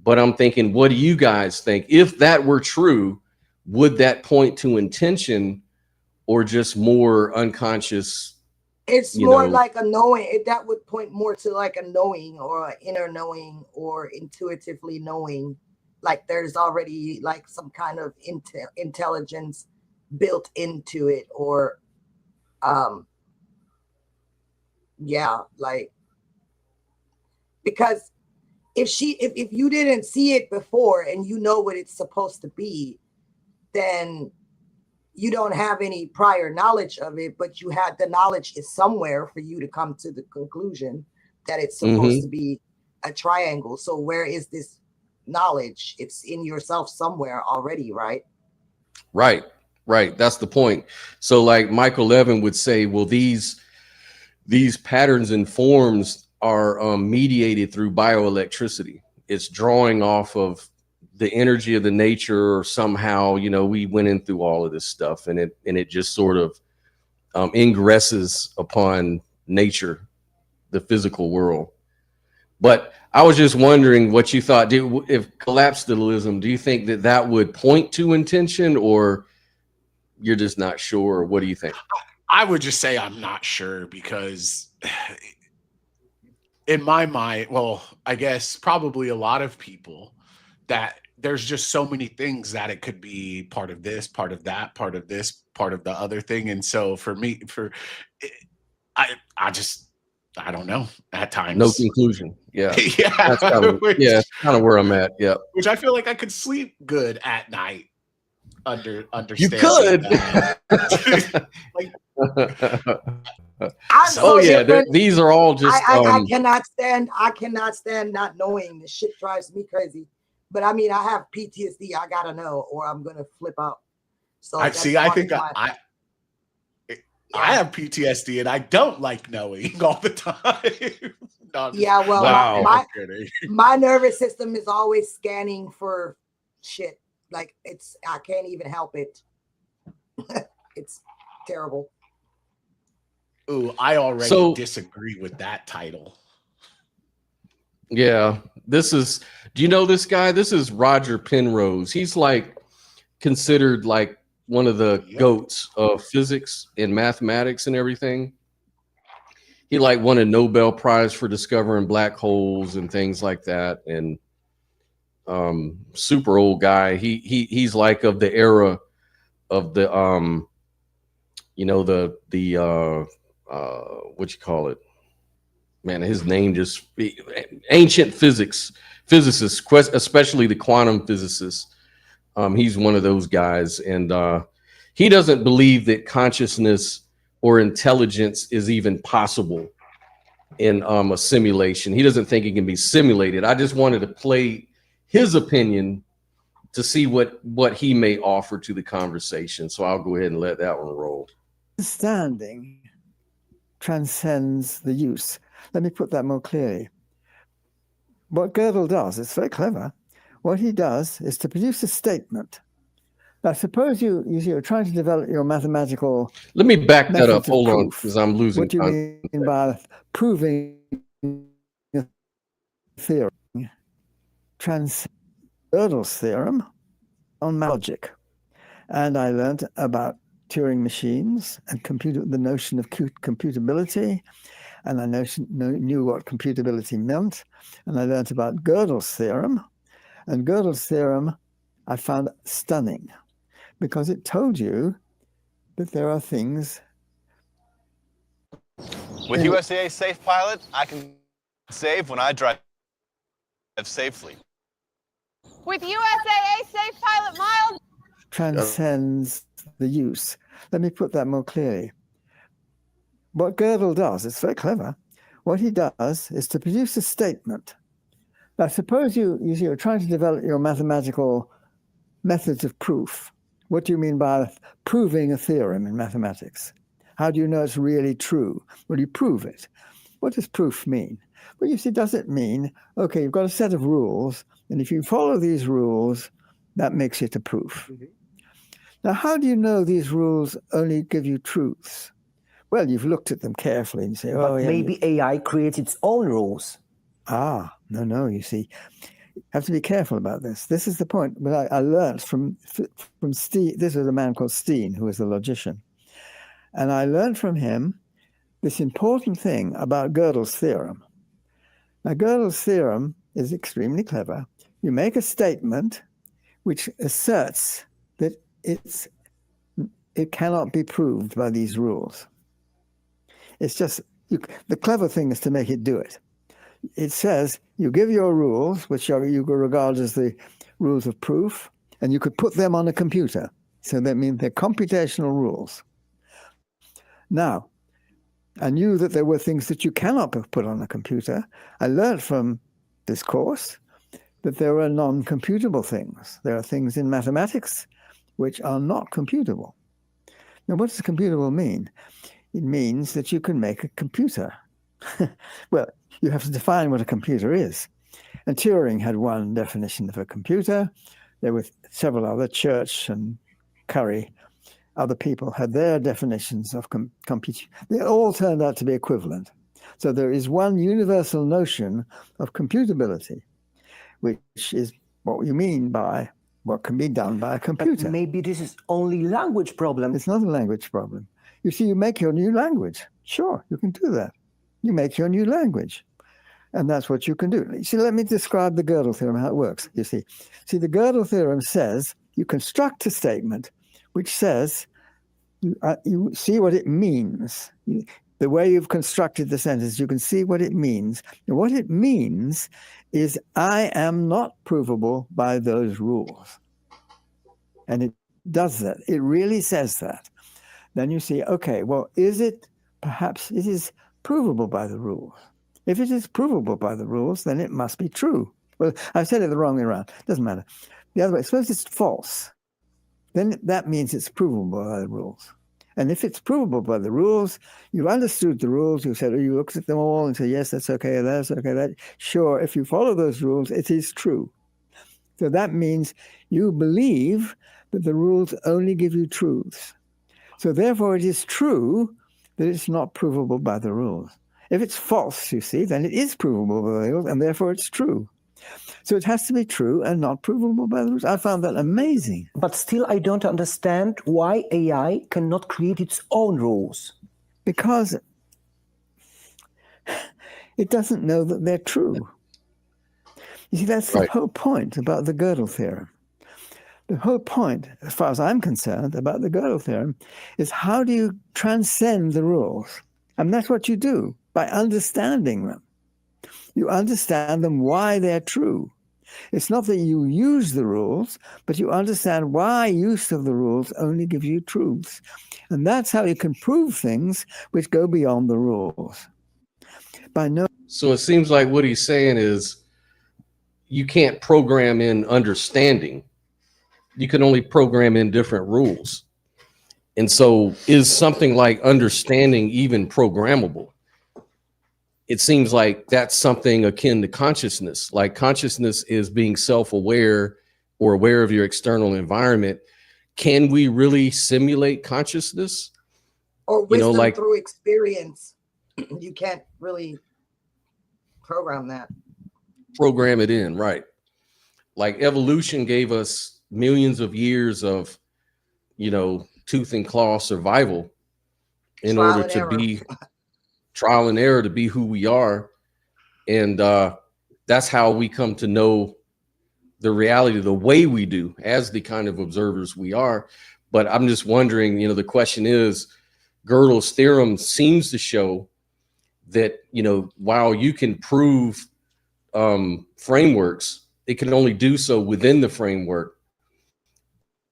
but I'm thinking, what do you guys think? If that were true, would that point to intention or just more unconscious? It's more like a knowing. That would point more to like a knowing or an inner knowing or intuitively knowing. Like there's already like some kind of intelligence built into it, or like, because if you didn't see it before and you know what it's supposed to be, then you don't have any prior knowledge of it, but you had the knowledge is somewhere for you to come to the conclusion that it's supposed to be a triangle. So where is this knowledge? It's in yourself somewhere already, right? Right. That's the point. So like Michael Levin would say, well, these patterns and forms are mediated through bioelectricity. It's drawing off of the energy of the nature, or somehow, you know, we went in through all of this stuff, and it just sort of ingresses upon nature, the physical world. But I was just wondering what you thought. If collapsitalism, do you think that would point to intention, or you're just not sure? Or what do you think? I would just say I'm not sure, because in my mind, well, I guess probably a lot of people, that there's just so many things that it could be part of this, part of that, part of this, part of the other thing. And so for me, I don't know at times. No conclusion. Yeah. Yeah. That's kind of where I'm at. Yeah. Which I feel like I could sleep good at night understanding. You could. These are all just. I cannot stand not knowing. This shit drives me crazy. But I mean, I have PTSD. I gotta know, or I'm gonna flip out. So I think I have PTSD, and I don't like knowing all the time. No, yeah, well, wow. my nervous system is always scanning for shit. Like I can't even help it. It's terrible. Ooh, I already disagree with that title. Yeah, do you know this guy? This is Roger Penrose. He's like considered like one of the goats of physics and mathematics and everything. He like won a Nobel Prize for discovering black holes and things like that. And super old guy. He's like of the era of the what you call it? Man, his name just ancient physicists, especially the quantum physicists. He's one of those guys, and he doesn't believe that consciousness or intelligence is even possible in a simulation. He doesn't think it can be simulated. I just wanted to play his opinion to see what he may offer to the conversation. So I'll go ahead and let that one roll. Understanding transcends the use. Let me put that more clearly. What Gödel does, it's very clever. What he does is to produce a statement. Now, suppose you're trying to develop your mathematical. Let me back that up. Hold on, because I'm losing. What do you mean by proving a theorem? Gödel's theorem on logic, and I learned about Turing machines and the notion of computability. And I knew what computability meant. And I learned about Gödel's theorem. And Gödel's theorem I found stunning, because it told you that there are things. With USAA Safe Pilot, I can save when I drive safely. With USAA Safe Pilot miles. Transcends the use. Let me put that more clearly. What Gödel does, it's very clever. What he does is to produce a statement. Now, suppose you're trying to develop your mathematical methods of proof. What do you mean by proving a theorem in mathematics? How do you know it's really true? Well, you prove it. What does proof mean? Well, you see, does it mean, okay, you've got a set of rules, and if you follow these rules, that makes it a proof. Mm-hmm. Now, how do you know these rules only give you truths? Well, you've looked at them carefully and say, but maybe AI creates its own rules. No, you see. You have to be careful about this. This is the point. But I learned from Steen. This was a man called Steen, who was a logician. And I learned from him this important thing about Gödel's theorem. Now, Gödel's theorem is extremely clever. You make a statement which asserts that it cannot be proved by these rules. It's just, the clever thing is to make it do it. It says, you give your rules, which you regard as the rules of proof, and you could put them on a computer. So that means they're computational rules. Now, I knew that there were things that you cannot put on a computer. I learned from this course that there are non-computable things. There are things in mathematics which are not computable. Now, what does computable mean? It means that you can make a computer. Well, you have to define what a computer is. And Turing had one definition of a computer. There were several other, Church and Curry, other people had their definitions of computing. They all turned out to be equivalent. So there is one universal notion of computability, which is what you mean by what can be done by a computer. But maybe this is only language problem. It's not a language problem. You see, you make your new language. Sure, you can do that. You make your new language. And that's what you can do. See, let me describe the Gödel theorem, how it works. You see, the Gödel theorem says you construct a statement which says, you see what it means. The way you've constructed the sentence, you can see what it means. And what it means is I am not provable by those rules. And it does that. It really says that. Then you see, okay, well, perhaps it is provable by the rules. If it is provable by the rules, then it must be true. Well, I've said it the wrong way around. Doesn't matter. The other way, suppose it's false. Then that means it's provable by the rules. And if it's provable by the rules, you've understood the rules, you said, you looked at them all and said, yes, that's okay, that. Sure, if you follow those rules, it is true. So that means you believe that the rules only give you truths. So therefore it is true that it's not provable by the rules. If it's false, you see, then it is provable by the rules, and therefore it's true. So it has to be true and not provable by the rules. I found that amazing. But still, I don't understand why AI cannot create its own rules. Because it doesn't know that they're true. You see, that's the whole point about the Gödel theorem. The whole point, as far as I'm concerned, about the Gödel theorem is how do you transcend the rules? And that's what you do by understanding them. You understand them why they're true. It's not that you use the rules, but you understand why use of the rules only gives you truths. And that's how you can prove things which go beyond the rules. So it seems like what he's saying is you can't program in understanding. You can only program in different rules. And so is something like understanding even programmable? It seems like that's something akin to consciousness. Like consciousness is being self-aware or aware of your external environment. Can we really simulate consciousness? Or wisdom through experience. You can't really program that. Program it in, right? Like evolution gave us millions of years of, tooth and claw survival in order to be trial and error to be who we are. And that's how we come to know the reality the way we do as the kind of observers we are. But I'm just wondering, the question is, Gödel's theorem seems to show that, while you can prove frameworks, it can only do so within the framework.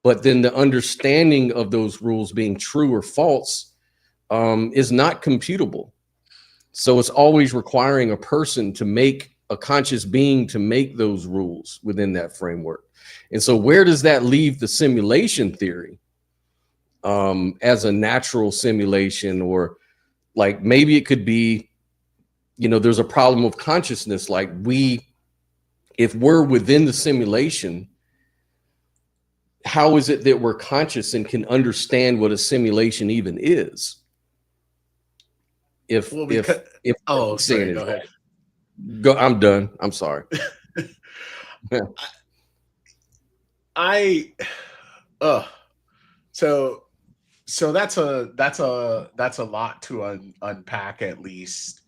But then the understanding of those rules being true or false is not computable. So it's always requiring a person to make a conscious being to make those rules within that framework. And so where does that leave the simulation theory as a natural simulation? Or like maybe it could be, there's a problem of consciousness. Like if we're within the simulation, how is it that we're conscious and can understand what a simulation even is? Sorry, go ahead. I'm done. I'm sorry. So that's a lot to unpack, at least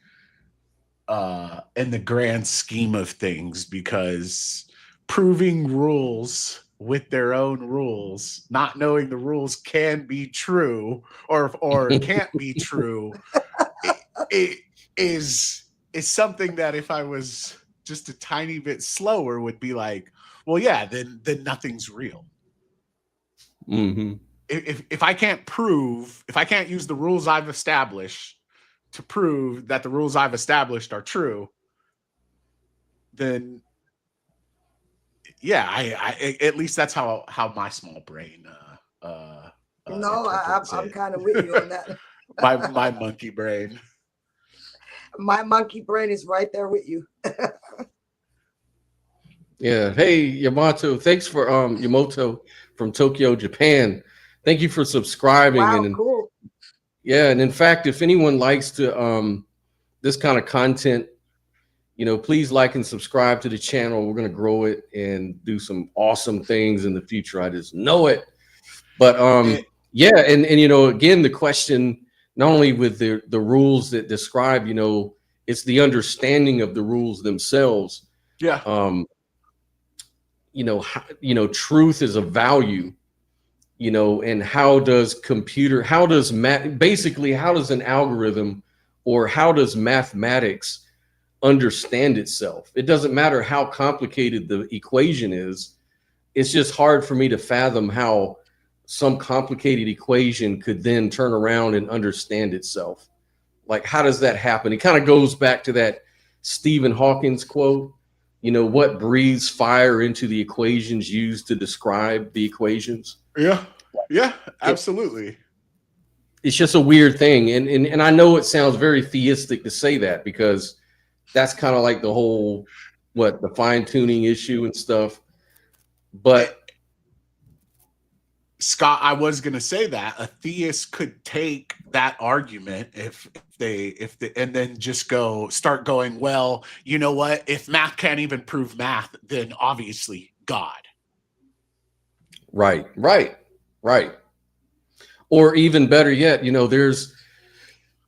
in the grand scheme of things, because proving rules with their own rules, not knowing the rules can be true or can't be true, it is something that if I was just a tiny bit slower would be like, well, yeah, then nothing's real. Mm-hmm. If I can't prove, if I can't use the rules I've established to prove that the rules I've established are true, then yeah, I at least that's how my small brain No, interprets I'm it. kind of with you on that. my monkey brain. My monkey brain is right there with you. Yeah. Hey, Yamato. Thanks for Yamoto from Tokyo, Japan. Thank you for subscribing. Wow, And cool. yeah, and in fact, if anyone likes to this kind of content, please like and subscribe to the channel. We're going to grow it and do some awesome things in the future. I just know it. But yeah, and again, the question, not only with the rules that describe, it's the understanding of the rules themselves. Yeah. Truth is a value, and how does an algorithm, or how does mathematics understand itself? It doesn't matter how complicated the equation is. It's just hard for me to fathom how some complicated equation could then turn around and understand itself. Like, how does that happen? It kind of goes back to that Stephen Hawking's quote, what breathes fire into the equations used to describe the equations? Yeah, absolutely. It's just a weird thing. And I know it sounds very theistic to say that, because that's kind of like the whole, the fine tuning issue and stuff. But Scott, I was going to say that a theist could take that argument and then just start going, well, you know what? If math can't even prove math, then obviously God. Right. Or even better yet,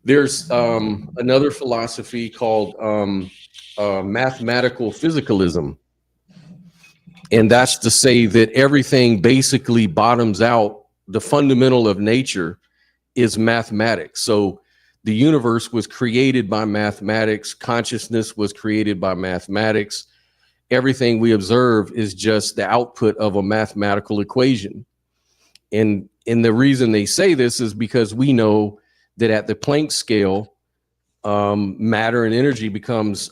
there's another philosophy called mathematical physicalism. And that's to say that everything basically bottoms out. The fundamental of nature is mathematics. So the universe was created by mathematics. Consciousness was created by mathematics. Everything we observe is just the output of a mathematical equation. And the reason they say this is because we know that at the Planck scale, matter and energy becomes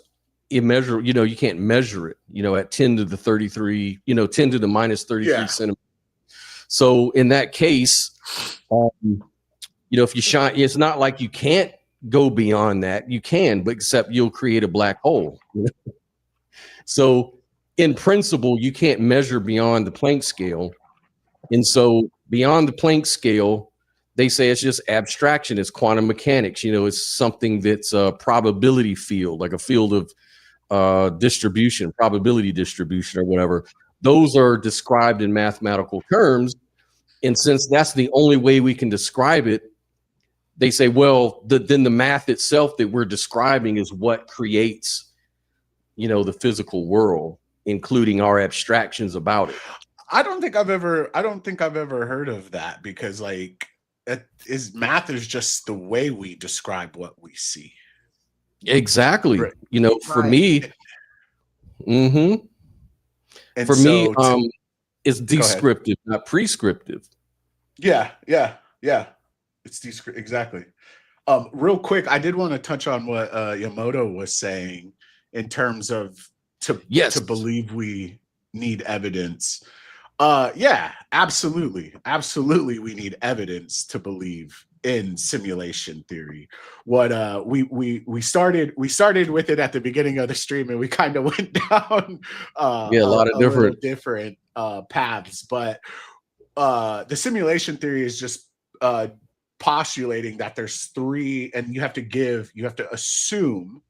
immeasurable. You can't measure it, at 10 to the 33, 10 to the minus 33 centimeters. So in that case, if you shine, it's not like you can't go beyond that. You can, but except you'll create a black hole. So in principle, you can't measure beyond the Planck scale. And so beyond the Planck scale, they say it's just abstraction. It's quantum mechanics. It's something that's a probability field, like a field of distribution, probability distribution, or whatever. Those are described in mathematical terms. And since that's the only way we can describe it, they say, well, then the math itself that we're describing is what creates, the physical world, including our abstractions about it. I don't think I've ever heard of that, because math is just the way we describe what we see. Exactly. Right. For me, and for so me, it's descriptive, not prescriptive. Yeah. It's descriptive. Exactly. Real quick, I did want to touch on what Yamato was saying in terms of to believe we need evidence. Yeah, absolutely. We need evidence to believe in simulation theory. What we started with it at the beginning of the stream, and we kind of went down a lot of different paths. But the simulation theory is just postulating that there's three, and you have to assume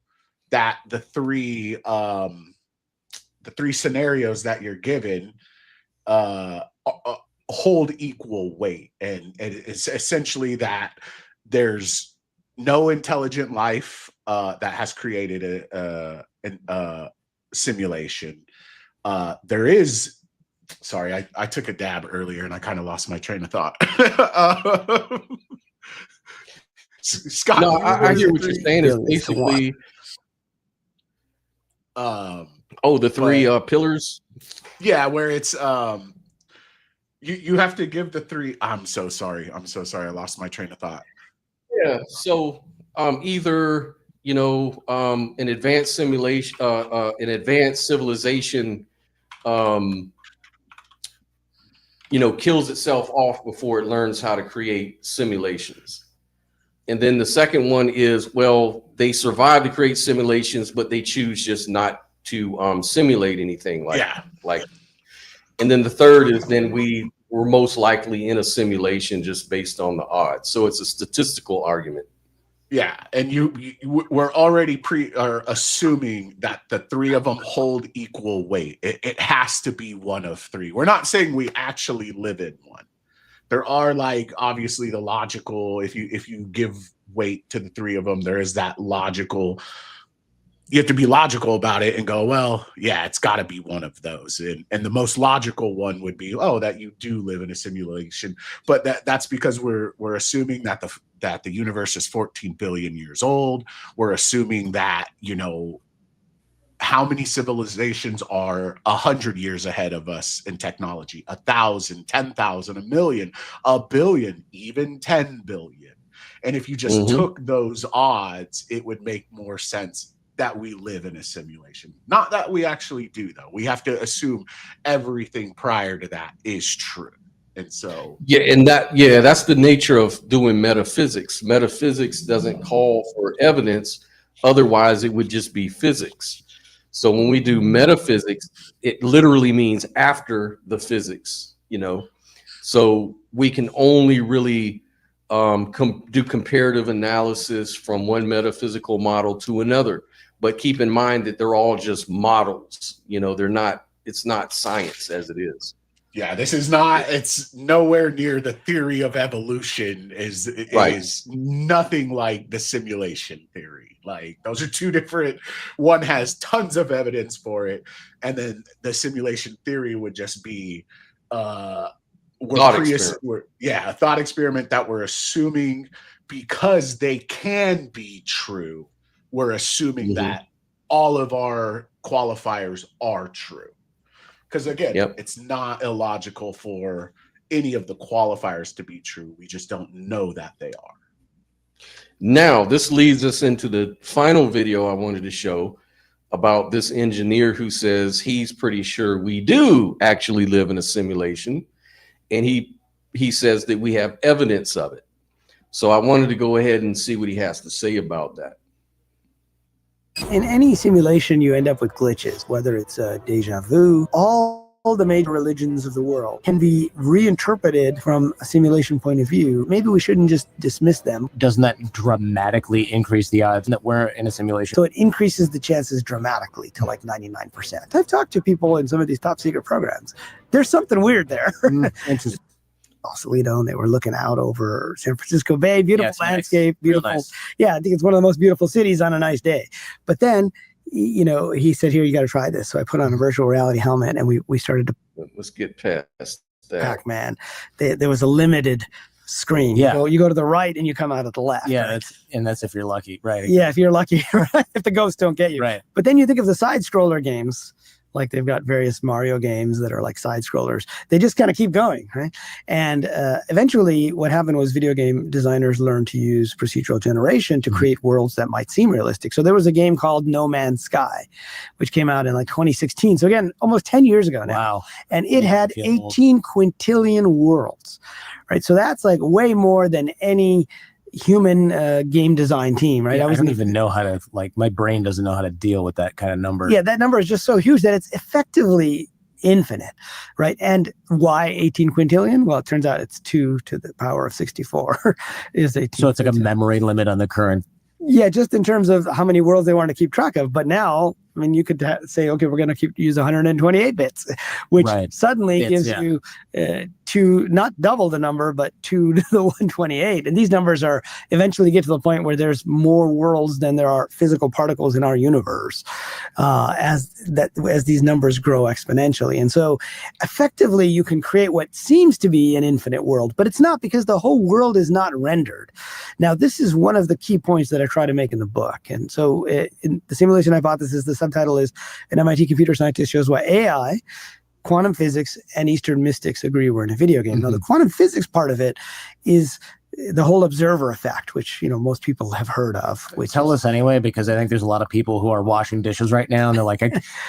that the three scenarios that you're given hold equal weight, and it's essentially that there's no intelligent life that has created a simulation. There is, sorry, I took a dab earlier and I kind of lost my train of thought. Scott, no, I hear what you're saying. Is basically the three pillars. Yeah, where it's You have to give the three. I'm so sorry. I lost my train of thought. Yeah. So either an advanced simulation, an advanced civilization, kills itself off before it learns how to create simulations. And then the second one is, well, they survive to create simulations, but they choose just not to simulate anything like. And then the third is then we're most likely in a simulation just based on the odds. So it's a statistical argument. Yeah, and we're already assuming that the three of them hold equal weight. It has to be one of three. We're not saying we actually live in one. There are obviously the logical. If you give weight to the three of them, there is that logical. You have to be logical about it and go, well, yeah, it's got to be one of those. And the most logical one would be, that you do live in a simulation. But that's because we're assuming that the universe is 14 billion years old. We're assuming that, how many civilizations are 100 years ahead of us in technology? 1,000, 10,000, 1,000,000, 1,000,000,000, even 10 billion. And if you just took those odds, it would make more sense that we live in a simulation. Not that we actually do, though. We have to assume everything prior to that is true. And so that's the nature of doing metaphysics. Metaphysics doesn't call for evidence, otherwise it would just be physics. So when we do metaphysics, it literally means after the physics, So we can only really do comparative analysis from one metaphysical model to another. But keep in mind that they're all just models. It's not science as it is. Yeah, it's nowhere near the theory of evolution is nothing like the simulation theory. Those are two different, one has tons of evidence for it. And then the simulation theory would just be a thought experiment that we're assuming because they can be true. We're assuming that all of our qualifiers are true. Because again, it's not illogical for any of the qualifiers to be true. We just don't know that they are. Now, this leads us into the final video I wanted to show about this engineer who says he's pretty sure we do actually live in a simulation. And he says that we have evidence of it. So I wanted to go ahead and see what he has to say about that. In any simulation, you end up with glitches, whether it's deja vu. All the major religions of the world can be reinterpreted from a simulation point of view. Maybe we shouldn't just dismiss them. Doesn't that dramatically increase the odds that we're in a simulation? So it increases the chances dramatically to 99%. I've talked to people in some of these top secret programs. There's something weird there. Interesting. Sausalito, and they were looking out over San Francisco Bay, beautiful landscape, nice. beautiful. Nice. Yeah, I think it's one of the most beautiful cities on a nice day. But then, he said, here, you got to try this. So I put on a virtual reality helmet and we started to. Let's get past that. Pac-Man. There was a limited screen. Yeah. You go to the right and you come out at the left. Yeah, that's if you're lucky, right? Yeah, if you're lucky, right? If the ghosts don't get you. Right. But then you think of the side scroller games. They've got various Mario games that are like side scrollers. They just kind of keep going, right? And eventually what happened was video game designers learned to use procedural generation to create worlds that might seem realistic. So there was a game called No Man's Sky, which came out in 2016. So again, almost 10 years ago now. Wow. And it had 18 quintillion worlds, right? So that's way more than any human game design team, right? Yeah, I don't even know how to, my brain doesn't know how to deal with that kind of number. Yeah, that number is just so huge that it's effectively infinite, right? And why 18 quintillion? Well, it turns out it's 2 to the power of 64 is 18. So it's like a memory limit on the current. Yeah, just in terms of how many worlds they want to keep track of. But now, you could say, okay, we're going to use 128 bits, which suddenly gives you not double the number, but 2 to the 128. And these numbers eventually get to the point where there's more worlds than there are physical particles in our universe, as these numbers grow exponentially. And so effectively, you can create what seems to be an infinite world, but it's not, because the whole world is not rendered. Now, this is one of the key points that I try to make in the book. And so in the simulation hypothesis, the subtitle is, an MIT computer scientist shows why AI quantum physics and Eastern mystics agree we're in a video game. Now, the quantum physics part of it is the whole observer effect, which most people have heard of. Tell us anyway, because I think there's a lot of people who are washing dishes right now, and they're like,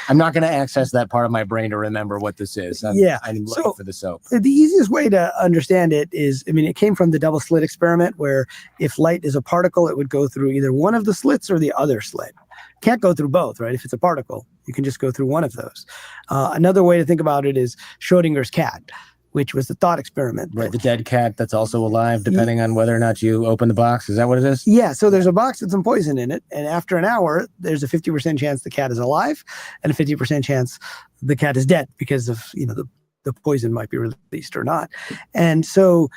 I'm not going to access that part of my brain to remember what this is. I'm looking for the soap. The easiest way to understand it is, it came from the double slit experiment, where if light is a particle, it would go through either one of the slits or the other slit. Can't go through both, right? If it's a particle, you can just go through one of those. Another way to think about it is Schrodinger's cat, which was the thought experiment. Right, the dead cat that's also alive, depending on whether or not you open the box. Is that what it is? Yeah, so there's a box with some poison in it, and after an hour, there's a 50% chance the cat is alive, and a 50% chance the cat is dead because of, the poison might be released or not. And so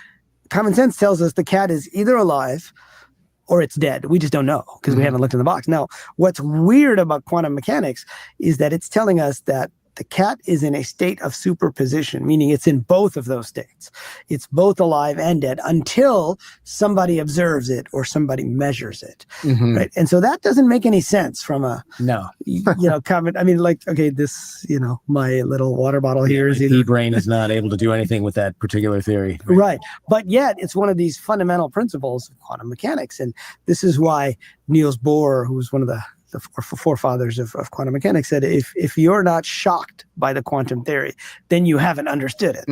common sense tells us the cat is either alive or it's dead. We just don't know because we haven't looked in the box. Now, what's weird about quantum mechanics is that it's telling us that the cat is in a state of superposition, meaning it's in both of those states. It's both alive and dead until somebody observes it or somebody measures it, right? And so that doesn't make any sense from a comment. Okay, this, my little water bottle here is the brain is not able to do anything with that particular theory, right? But yet, it's one of these fundamental principles of quantum mechanics, and this is why Niels Bohr, who was one of the forefathers of quantum mechanics, said if you're not shocked by the quantum theory, then you haven't understood it.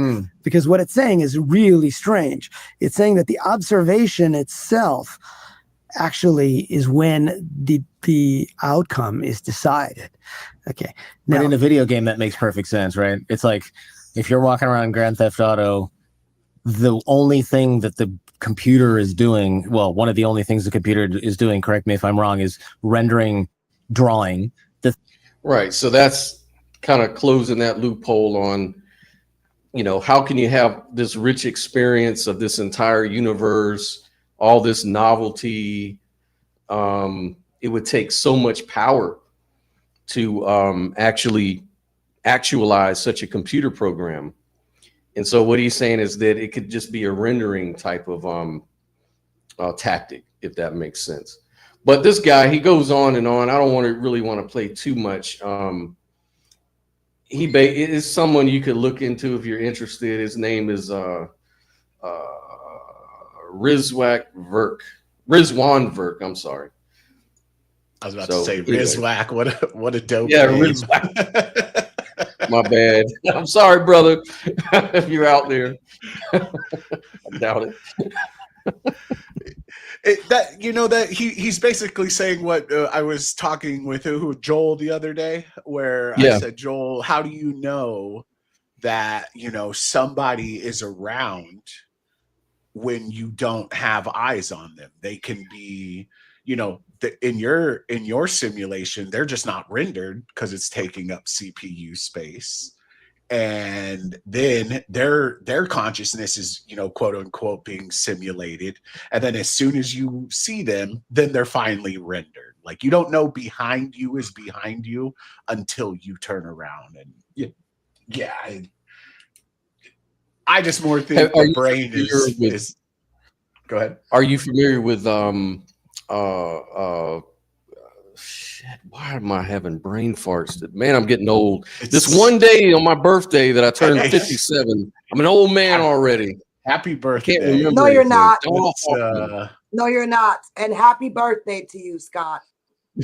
Because what it's saying is really strange. It's saying that the observation itself actually is when the outcome is decided. Okay. Now, but in a video game, that makes perfect sense, right? It's like if you're walking around Grand Theft Auto, the only thing that the computer is doing, well, one of the only things the computer is doing, correct me if I'm wrong, is rendering drawing. Right. So that's kind of closing that loophole on, how can you have this rich experience of this entire universe, all this novelty? It would take so much power to actually actualize such a computer program. And so what he's saying is that it could just be a rendering type of tactic, if that makes sense. But this guy, he goes on and on. I don't really want to play too much. He is someone you could look into if you're interested. His name is Rizwan Verk. I'm sorry. I was about to say Rizwak. What a dope name. Rizwak. My bad. I'm sorry, brother, if you're out there. I doubt it. He's basically saying what I was talking with Joel the other day, where I said, Joel, how do you know that somebody is around when you don't have eyes on them? They can be, in your simulation, they're just not rendered because it's taking up CPU space. And then their consciousness is, quote unquote, being simulated. And then as soon as you see them, then they're finally rendered. Like, you don't know behind you is behind you until you turn around. And I just more think the brain is. Go ahead. Are you familiar with shit, why am I having brain farts? Man, I'm getting old. This one day on my birthday that I turned 57, I'm an old man already. Happy birthday. Can't remember No, you're not. No, you're not. And happy birthday to you, Scott.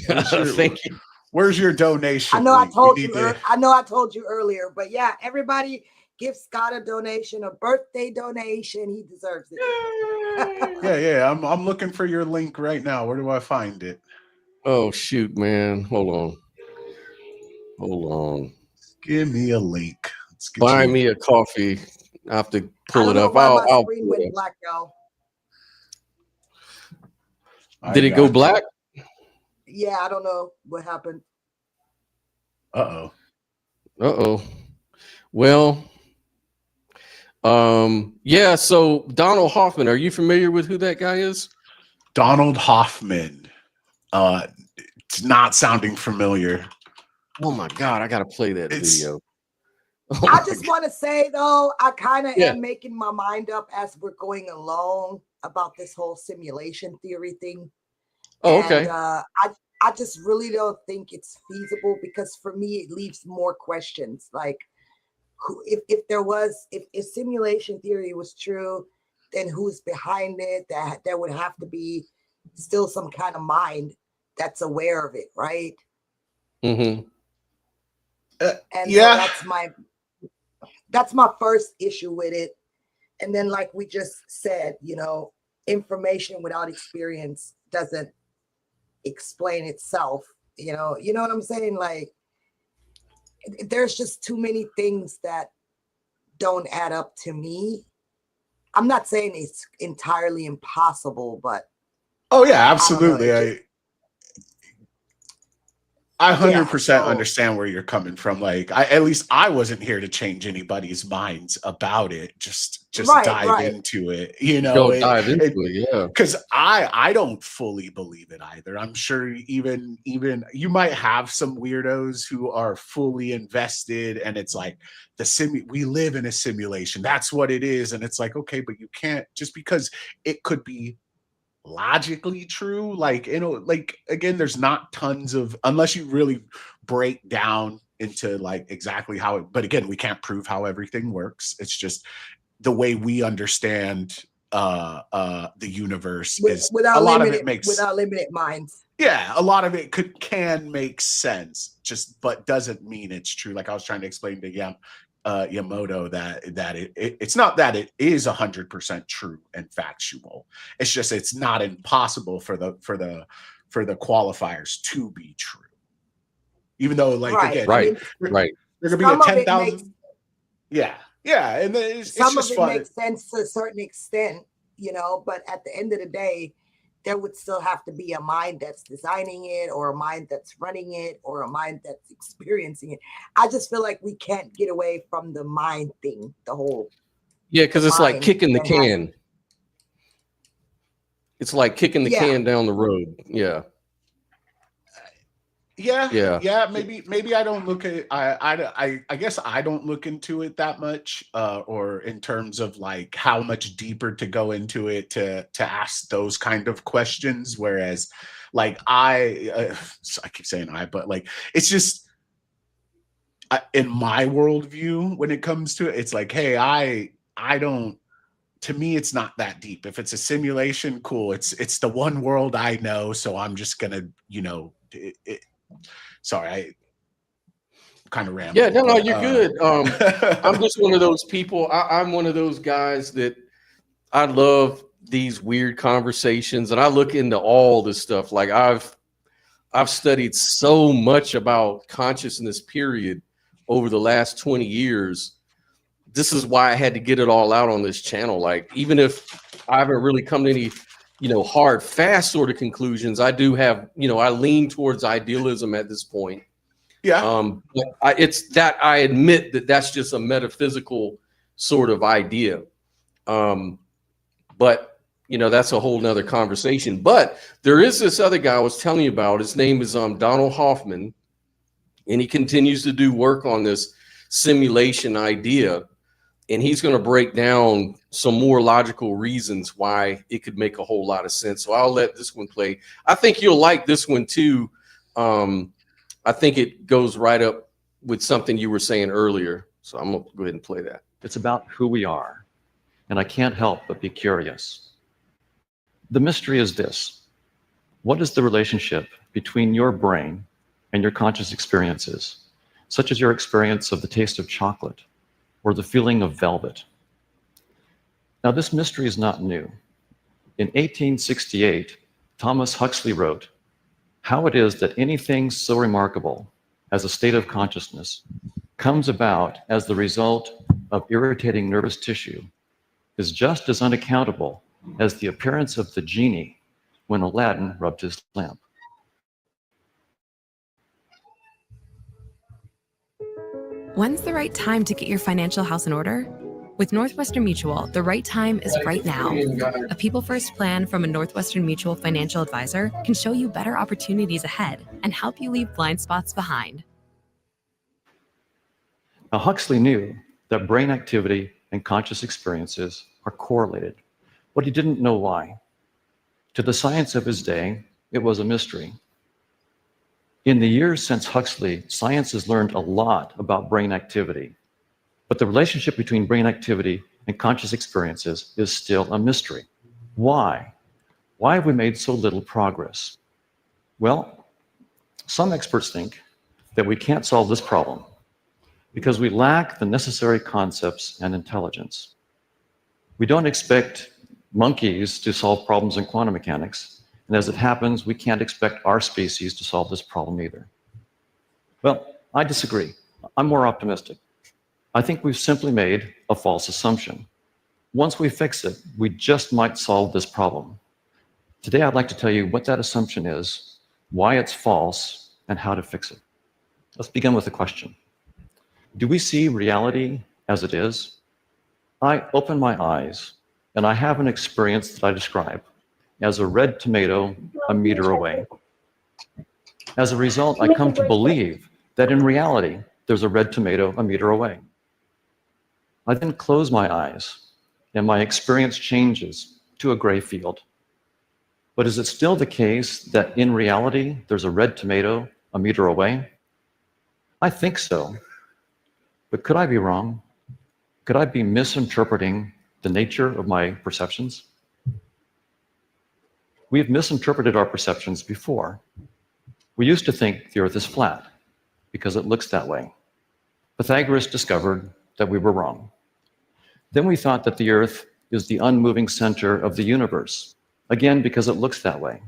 Thank you. Where's your donation? I know I told you. I know I told you earlier, but yeah, everybody give Scott a donation, a birthday donation. He deserves it. Yeah. I'm looking for your link right now. Where do I find it? Oh shoot, man. Hold on. Give me a link. Buy me a coffee. I have to pull it up. My screen went black, y'all. Did it go black? Yeah, I don't know what happened. Uh-oh. Well, yeah, so Donald Hoffman, are you familiar with who that guy is? Donald Hoffman. It's not sounding familiar. Oh my God, I gotta play that video. I just want to say though, I kind of am making my mind up as we're going along about this whole simulation theory thing. Oh, okay. And, I just really don't think it's feasible because for me, it leaves more questions. Like, if there was, if simulation theory was true, then who's behind it? That there would have to be still some kind of mind that's aware of it, right? Mm-hmm. And Yeah. so that's my first issue with it. And then, like we just said, you know, information without experience doesn't explain itself. You know what I'm saying? Like, there's just too many things that don't add up to me. I'm not saying it's entirely impossible, but Oh yeah, I absolutely. don't know, I 100% so understand where you're coming from. Like, at least I wasn't here to change anybody's minds about it. Just dive into it, you know. Go dive into it, yeah. Because I don't fully believe it either. I'm sure even you might have some weirdos who are fully invested, and it's like we live in a simulation. That's what it is, and it's like, okay, but you can't, just because it could be logically true, like, you know, like, again, there's not tons of, unless you really break down into like exactly how it, but again, we can't prove how everything works. It's just the way we understand the universe is without a lot limited, of it makes, without limited minds. yeah, a lot of it can make sense, just, but doesn't mean it's true. Like I was trying to explain to Yamoto that it's not that it is 100% true and factual. It's just, it's not impossible for the qualifiers to be true, even though, like, again, right. There could be a 10,000. Yeah, and it's Some just of it fun. makes sense to a certain extent, you know, but at the end of the day, there would still have to be a mind that's designing it, or a mind that's running it, or a mind that's experiencing it. I just feel like we can't get away from the mind thing, the whole. Yeah, because it's like kicking the can. It's like kicking the can down the road. Yeah. Yeah. Maybe I don't look at I guess I don't look into it that much, or in terms of like how much deeper to go into it to ask those kind of questions. Whereas, like, I keep saying but like, it's just in my worldview, when it comes to it, it's like, hey, I don't. To me, it's not that deep. If it's a simulation, cool. It's the one world I know, so I'm just gonna, you know. Sorry, I kind of rambled. Yeah, no, you're good. I'm just one of those people. I'm one of those guys that I love these weird conversations, and I look into all this stuff. Like, I've studied so much about consciousness, period, over the last 20 years. This is why I had to get it all out on this channel. Like, even if I haven't really come to any, you know, hard, fast sort of conclusions, I do have, you know, I lean towards idealism at this point. Yeah. But it's that I admit that that's just a metaphysical sort of idea. But, you know, that's a whole nother conversation. But there is this other guy I was telling you about. His name is Donald Hoffman, and he continues to do work on this simulation idea. And he's going to break down some more logical reasons why it could make a whole lot of sense. So I'll let this one play. I think you'll like this one too. I think it goes right up with something you were saying earlier. So I'm going to go ahead and play that. It's about who we are. And I can't help but be curious. The mystery is this. What is the relationship between your brain and your conscious experiences, such as your experience of the taste of chocolate or the feeling of velvet? Now, this mystery is not new. In 1868, Thomas Huxley wrote, "How it is that anything so remarkable as a state of consciousness comes about as the result of irritating nervous tissue is just as unaccountable as the appearance of the genie when Aladdin rubbed his lamp." When's the right time to get your financial house in order? With Northwestern Mutual, the right time is right now. A people-first plan from a Northwestern Mutual financial advisor can show you better opportunities ahead and help you leave blind spots behind. Now, Huxley knew that brain activity and conscious experiences are correlated, but he didn't know why. To the science of his day, it was a mystery. In the years since Huxley, science has learned a lot about brain activity. But the relationship between brain activity and conscious experiences is still a mystery. Why? Why have we made so little progress? Well, some experts think that we can't solve this problem because we lack the necessary concepts and intelligence. We don't expect monkeys to solve problems in quantum mechanics, and as it happens, we can't expect our species to solve this problem either. Well, I disagree. I'm more optimistic. I think we've simply made a false assumption. Once we fix it, we just might solve this problem. Today, I'd like to tell you what that assumption is, why it's false, and how to fix it. Let's begin with a question. Do we see reality as it is? I open my eyes, and I have an experience that I describe as a red tomato a meter away. As a result, I come to believe that in reality, there's a red tomato a meter away. I then close my eyes, and my experience changes to a gray field. But is it still the case that in reality, there's a red tomato a meter away? I think so. But could I be wrong? Could I be misinterpreting the nature of my perceptions? We have misinterpreted our perceptions before. We used to think the Earth is flat because it looks that way. Pythagoras discovered that we were wrong. Then we thought that the Earth is the unmoving center of the universe, again because it looks that way.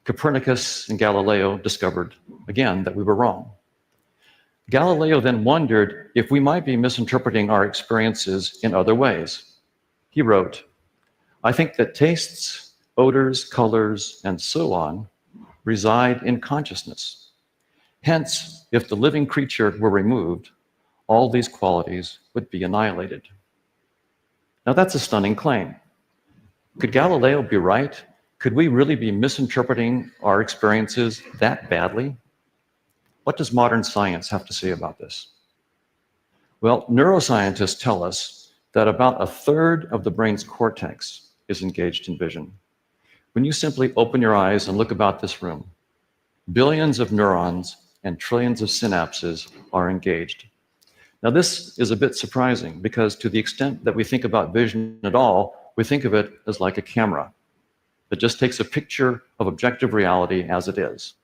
Copernicus and Galileo discovered, again, that we were wrong. Galileo then wondered if we might be misinterpreting our experiences in other ways. He wrote, "I think that tastes, odors, colors, and so on reside in consciousness. Hence, if the living creature were removed, all these qualities would be annihilated." Now that's a stunning claim. Could Galileo be right? Could we really be misinterpreting our experiences that badly? What does modern science have to say about this? Well, neuroscientists tell us that about a third of the brain's cortex is engaged in vision. When you simply open your eyes and look about this room, billions of neurons and trillions of synapses are engaged. Now, this is a bit surprising because to the extent that we think about vision at all, we think of it as like a camera that just takes a picture of objective reality as it is.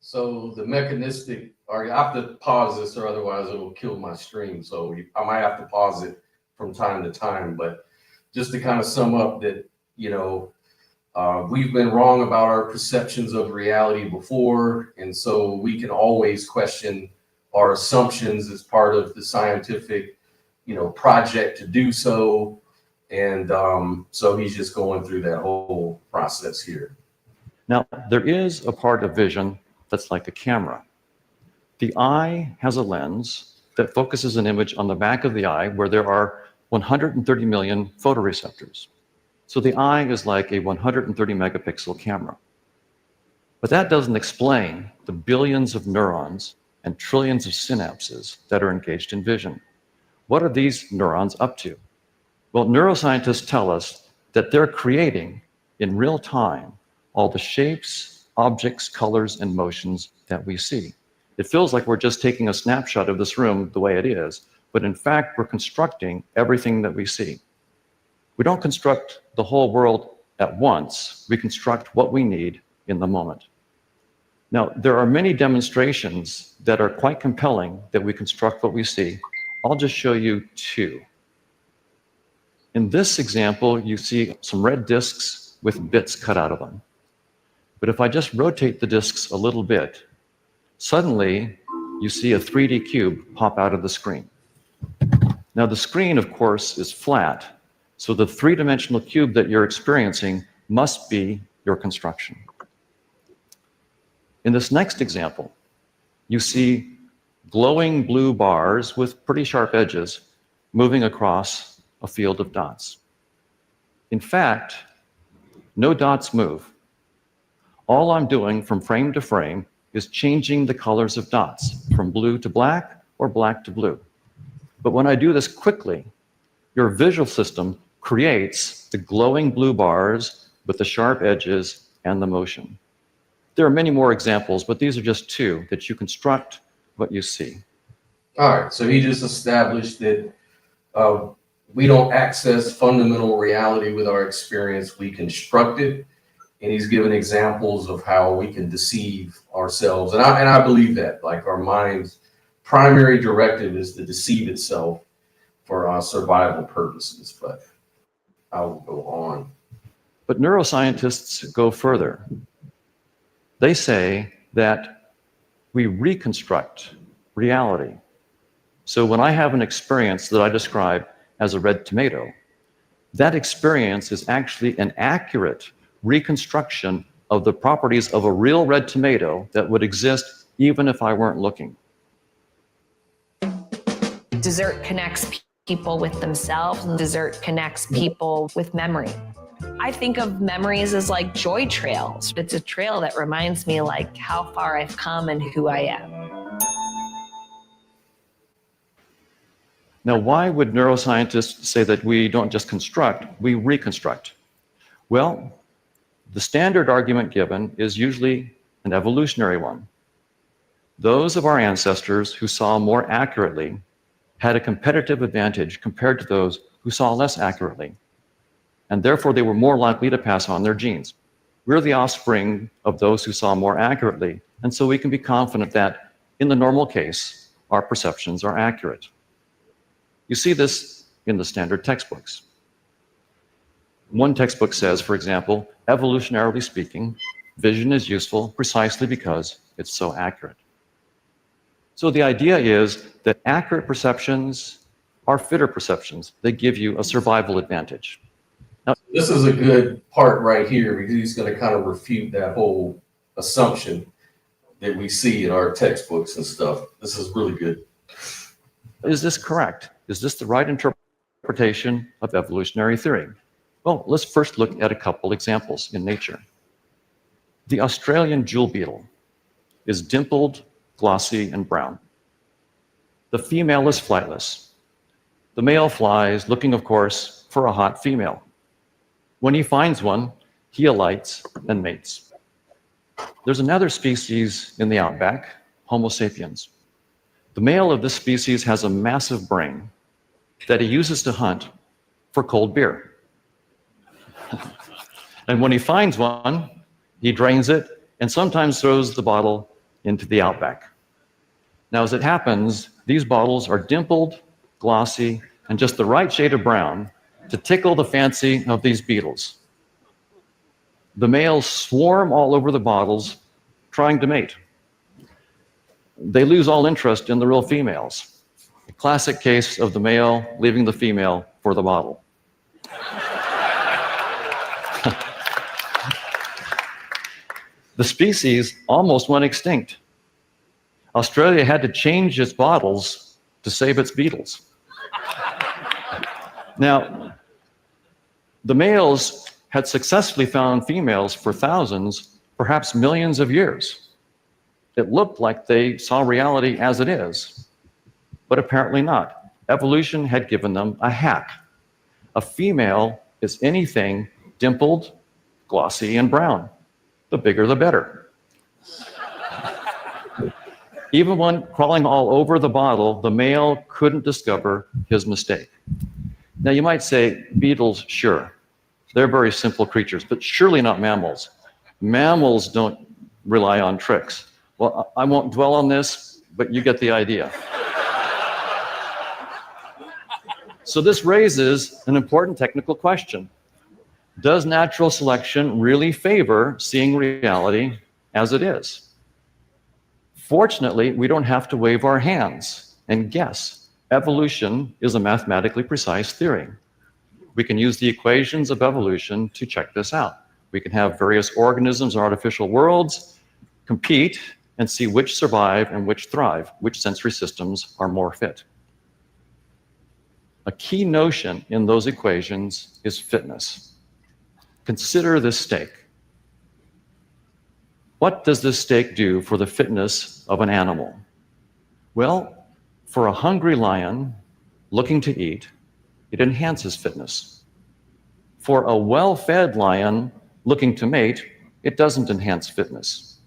So the mechanistic, I have to pause this or otherwise it'll kill my stream. So I might have to pause it from time to time, but just to kind of sum up that, we've been wrong about our perceptions of reality before. And so we can always question our assumptions as part of the scientific, project to do so. And so he's just going through that whole process here. Now, there is a part of vision that's like a camera. The eye has a lens that focuses an image on the back of the eye where there are 130 million photoreceptors. So the eye is like a 130 megapixel camera. But that doesn't explain the billions of neurons and trillions of synapses that are engaged in vision. What are these neurons up to? Well, neuroscientists tell us that they're creating in real time all the shapes, objects, colors, and motions that we see. It feels like we're just taking a snapshot of this room the way it is, but in fact, we're constructing everything that we see. We don't construct the whole world at once. We construct what we need in the moment. Now, there are many demonstrations that are quite compelling that we construct what we see. I'll just show you two. In this example, you see some red discs with bits cut out of them. But if I just rotate the discs a little bit, suddenly you see a 3D cube pop out of the screen. Now the screen, of course, is flat, so the three-dimensional cube that you're experiencing must be your construction. In this next example, you see glowing blue bars with pretty sharp edges moving across a field of dots. In fact, no dots move. All I'm doing from frame to frame is changing the colors of dots from blue to black or black to blue. But when I do this quickly, your visual system creates the glowing blue bars with the sharp edges and the motion. There are many more examples, but these are just two that you construct what you see. All right, so he just established that we don't access fundamental reality with our experience, we construct it. And he's given examples of how we can deceive ourselves. And I believe that, like, our mind's primary directive is to deceive itself for our survival purposes. But I will go on. But neuroscientists go further. They say that we reconstruct reality. So when I have an experience that I describe as a red tomato, that experience is actually an accurate reconstruction of the properties of a real red tomato that would exist even if I weren't looking. Dessert connects people with themselves, and dessert connects people with memory. I think of memories as like joy trails. It's a trail that reminds me like how far I've come and who I am. Now, why would neuroscientists say that we don't just construct, we reconstruct? Well, the standard argument given is usually an evolutionary one. Those of our ancestors who saw more accurately had a competitive advantage compared to those who saw less accurately, and therefore they were more likely to pass on their genes. We're the offspring of those who saw more accurately, and so we can be confident that in the normal case, our perceptions are accurate. You see this in the standard textbooks. One textbook says, for example, evolutionarily speaking, vision is useful precisely because it's so accurate. So the idea is that accurate perceptions are fitter perceptions. They give you a survival advantage. Now, this is a good part right here because he's going to kind of refute that whole assumption that we see in our textbooks and stuff. This is really good. Is this correct? Is this the right interpretation of evolutionary theory? Well, let's first look at a couple examples in nature. The Australian jewel beetle is dimpled, glossy, and brown. The female is flightless. The male flies, looking, of course, for a hot female. When he finds one, he alights and mates. There's another species in the outback, Homo sapiens. The male of this species has a massive brain that he uses to hunt for cold beer. And when he finds one, he drains it and sometimes throws the bottle into the outback. Now, as it happens, these bottles are dimpled, glossy, and just the right shade of brown to tickle the fancy of these beetles. The males swarm all over the bottles, trying to mate. They lose all interest in the real females. A classic case of the male leaving the female for the bottle. The species almost went extinct. Australia had to change its bottles to save its beetles. Now, the males had successfully found females for thousands, perhaps millions of years. It looked like they saw reality as it is, but apparently not. Evolution had given them a hack. A female is anything dimpled, glossy, and brown. The bigger, the better. Even when crawling all over the bottle, the male couldn't discover his mistake. Now, you might say, beetles, sure. They're very simple creatures, but surely not mammals. Mammals don't rely on tricks. Well, I won't dwell on this, but you get the idea. So this raises an important technical question. Does natural selection really favor seeing reality as it is? Fortunately, we don't have to wave our hands and guess. Evolution is a mathematically precise theory. We can use the equations of evolution to check this out. We can have various organisms or artificial worlds compete and see which survive and which thrive, which sensory systems are more fit. A key notion in those equations is fitness. Consider this steak. What does this steak do for the fitness of an animal? Well, for a hungry lion looking to eat, it enhances fitness. For a well-fed lion looking to mate, it doesn't enhance fitness.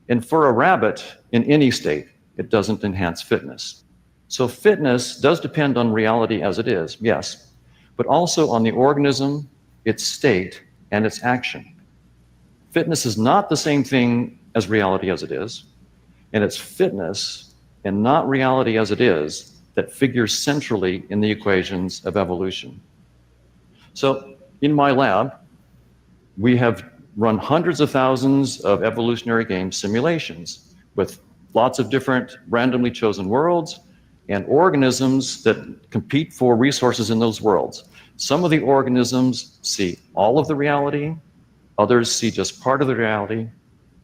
And for a rabbit in any state, it doesn't enhance fitness. So fitness does depend on reality as it is, yes, but also on the organism, its state, and its action. Fitness is not the same thing as reality as it is, and it's fitness and not reality as it is that figures centrally in the equations of evolution. So in my lab, we have run hundreds of thousands of evolutionary game simulations with lots of different randomly chosen worlds and organisms that compete for resources in those worlds. Some of the organisms see all of the reality, others see just part of the reality,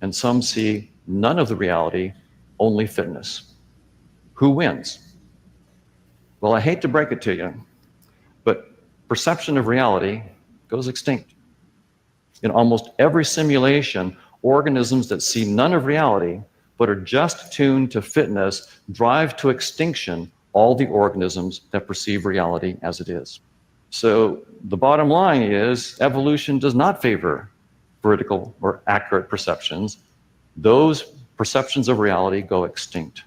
and some see none of the reality, only fitness. Who wins? Well, I hate to break it to you, but perception of reality goes extinct. In almost every simulation, organisms that see none of reality but are just tuned to fitness drive to extinction all the organisms that perceive reality as it is. So the bottom line is evolution does not favor vertical or accurate perceptions. Those perceptions of reality go extinct.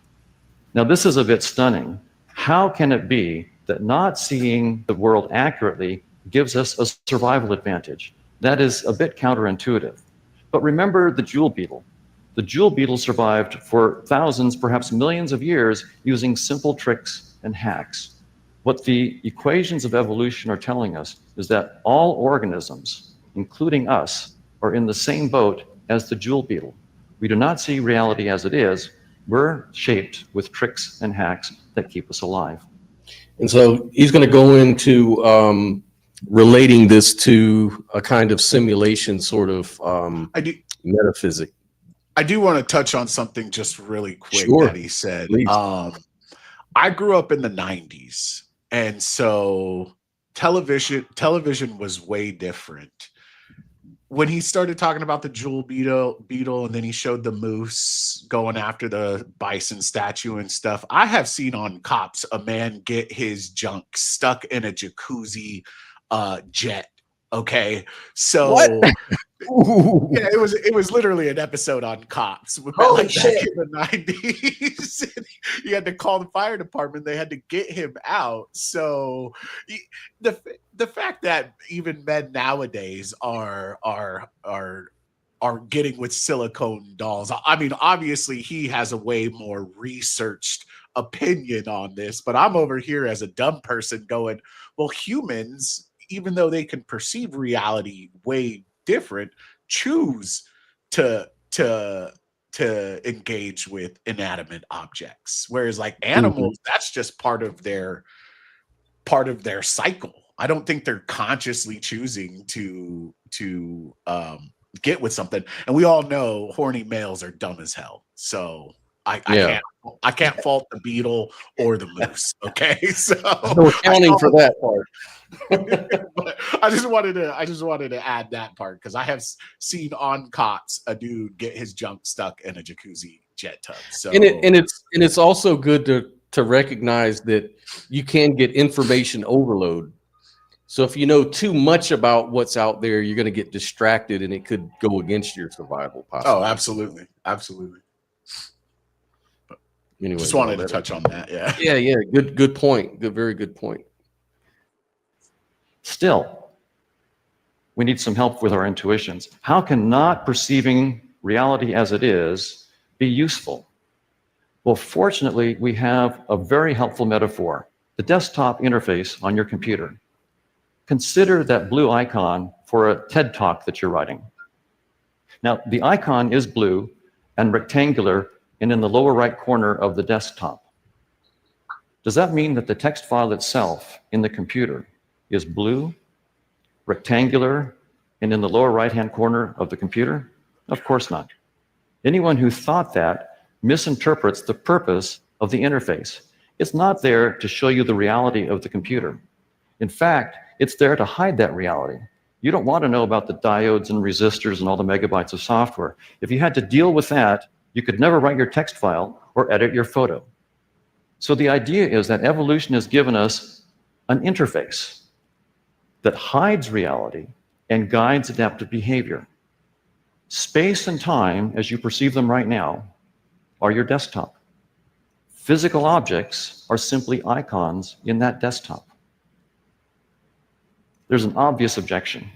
Now, this is a bit stunning. How can it be that not seeing the world accurately gives us a survival advantage? That is a bit counterintuitive. But remember the jewel beetle. The jewel beetle survived for thousands, perhaps millions of years using simple tricks and hacks. What the equations of evolution are telling us is that all organisms, including us, are in the same boat as the jewel beetle. We do not see reality as it is. We're shaped with tricks and hacks that keep us alive. And so he's going to go into relating this to a kind of simulation sort of metaphysic. I do want to touch on something just really quick that he said. I grew up in the 90s, and so television was way different. When he started talking about the jewel beetle, and then he showed the moose going after the bison statue and stuff, I have seen on Cops a man get his junk stuck in a jacuzzi jet. Okay, so yeah, it was literally an episode on Cops. Holy back shit. in the 90s. You had to call the fire department. They had to get him out. So the fact that even men nowadays are getting with silicone dolls. I mean, obviously he has a way more researched opinion on this, but I'm over here as a dumb person going, well, humans, even though they can perceive reality way different, choose to engage with inanimate objects, whereas like animals, that's just part of their cycle. I don't think they're consciously choosing to get with something. And we all know horny males are dumb as hell, so I can't fault the beetle or the moose. Okay, so no accounting for that part. But I just wanted to add that part because I have seen on Cops a dude get his junk stuck in a jacuzzi jet tub. So and it's also good to recognize that you can get information overload. So if you know too much about what's out there, you're going to get distracted, and it could go against your survival. Possibly. Oh, absolutely. But anyway, just wanted to touch on that. Yeah. Good point. Very good point. Still, we need some help with our intuitions. How can not perceiving reality as it is be useful? Well, fortunately, we have a very helpful metaphor, the desktop interface on your computer. Consider that blue icon for a TED Talk that you're writing. Now, the icon is blue and rectangular and in the lower right corner of the desktop. Does that mean that the text file itself in the computer is blue, rectangular, and in the lower right-hand corner of the computer? Of course not. Anyone who thought that misinterprets the purpose of the interface. It's not there to show you the reality of the computer. In fact, it's there to hide that reality. You don't want to know about the diodes and resistors and all the megabytes of software. If you had to deal with that, you could never write your text file or edit your photo. So the idea is that evolution has given us an interface that hides reality and guides adaptive behavior. Space and time, as you perceive them right now, are your desktop. Physical objects are simply icons in that desktop. There's an obvious objection.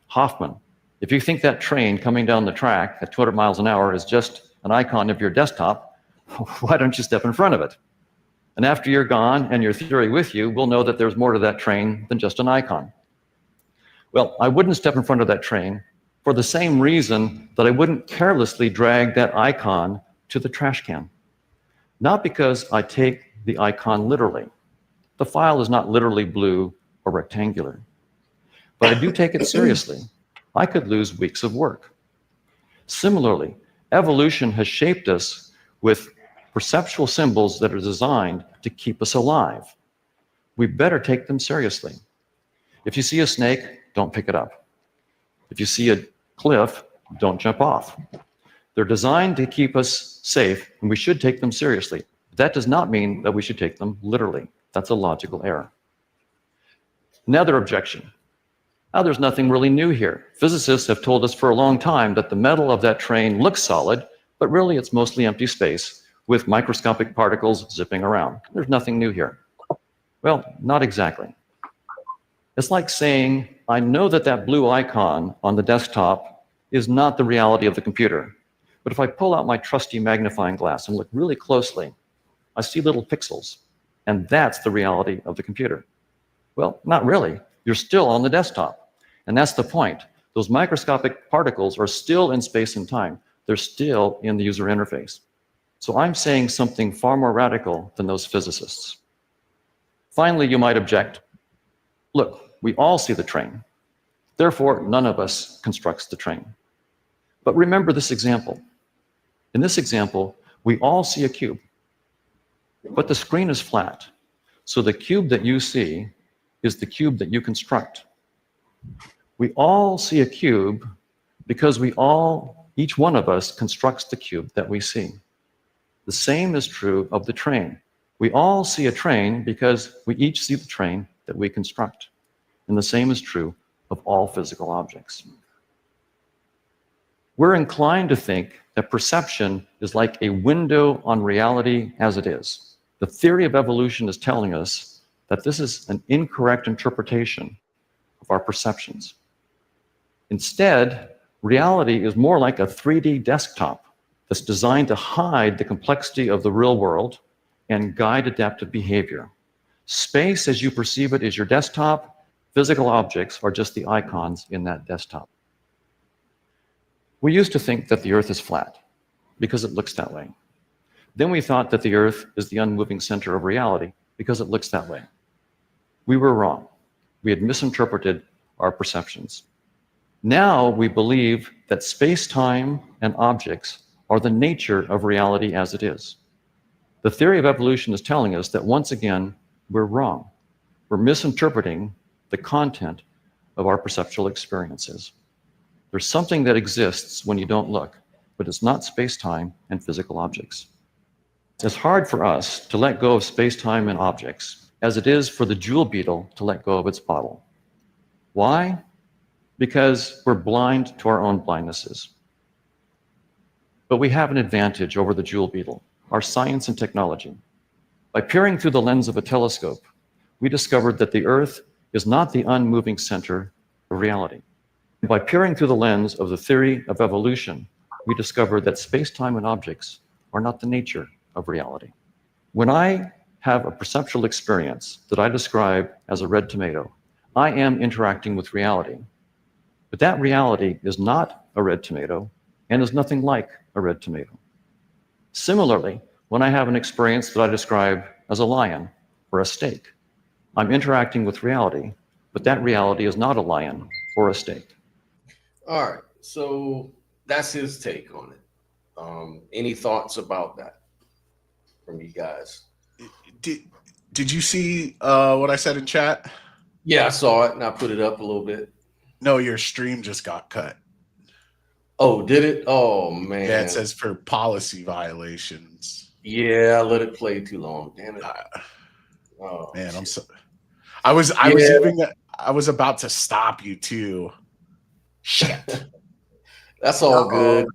Hoffman, if you think that train coming down the track at 200 miles an hour is just an icon of your desktop, why don't you step in front of it? And after you're gone and your theory with you, we'll know that there's more to that train than just an icon. Well, I wouldn't step in front of that train for the same reason that I wouldn't carelessly drag that icon to the trash can. Not because I take the icon literally. The file is not literally blue or rectangular. But I do take it seriously. I could lose weeks of work. Similarly, evolution has shaped us with perceptual symbols that are designed to keep us alive. We better take them seriously. If you see a snake, don't pick it up. If you see a cliff, don't jump off. They're designed to keep us safe, and we should take them seriously. That does not mean that we should take them literally. That's a logical error. Another objection. Now, there's nothing really new here. Physicists have told us for a long time that the metal of that train looks solid, but really it's mostly empty space with microscopic particles zipping around. There's nothing new here. Well, not exactly. It's like saying, I know that that blue icon on the desktop is not the reality of the computer. But if I pull out my trusty magnifying glass and look really closely, I see little pixels. And that's the reality of the computer. Well, not really. You're still on the desktop. And that's the point. Those microscopic particles are still in space and time. They're still in the user interface. So I'm saying something far more radical than those physicists. Finally, you might object, look, we all see the train. Therefore, none of us constructs the train. But remember this example. In this example, we all see a cube, but the screen is flat. So the cube that you see is the cube that you construct. We all see a cube because each one of us constructs the cube that we see. The same is true of the train. We all see a train because we each see the train that we construct. And the same is true of all physical objects. We're inclined to think that perception is like a window on reality as it is. The theory of evolution is telling us that this is an incorrect interpretation of our perceptions. Instead, reality is more like a 3D desktop that's designed to hide the complexity of the real world and guide adaptive behavior. Space as you perceive it is your desktop. Physical objects are just the icons in that desktop. We used to think that the Earth is flat because it looks that way. Then we thought that the Earth is the unmoving center of reality because it looks that way. We were wrong. We had misinterpreted our perceptions. Now we believe that space-time and objects are the nature of reality as it is. The theory of evolution is telling us that once again, we're wrong. We're misinterpreting the content of our perceptual experiences. There's something that exists when you don't look, but it's not space-time and physical objects. It's hard for us to let go of space-time and objects as it is for the jewel beetle to let go of its bottle. Why? Because we're blind to our own blindnesses. But we have an advantage over the jewel beetle, our science and technology. By peering through the lens of a telescope, we discovered that the Earth is not the unmoving center of reality. By peering through the lens of the theory of evolution, we discovered that space-time and objects are not the nature of reality. When I have a perceptual experience that I describe as a red tomato, I am interacting with reality. But that reality is not a red tomato and is nothing like a red tomato. Similarly, when I have an experience that I describe as a lion or a steak, I'm interacting with reality, but that reality is not a lion or a steak. All right, so that's his take on it. Any thoughts about that from you guys? Did you see what I said in chat? Yeah, I saw it and I put it up a little bit. No, your stream just got cut. Oh, did it? Oh, man. Yeah, it says for policy violations. Yeah, I let it play too long. Damn it. Oh, man, I'm so. I was about to stop you too. Shit. That's all good.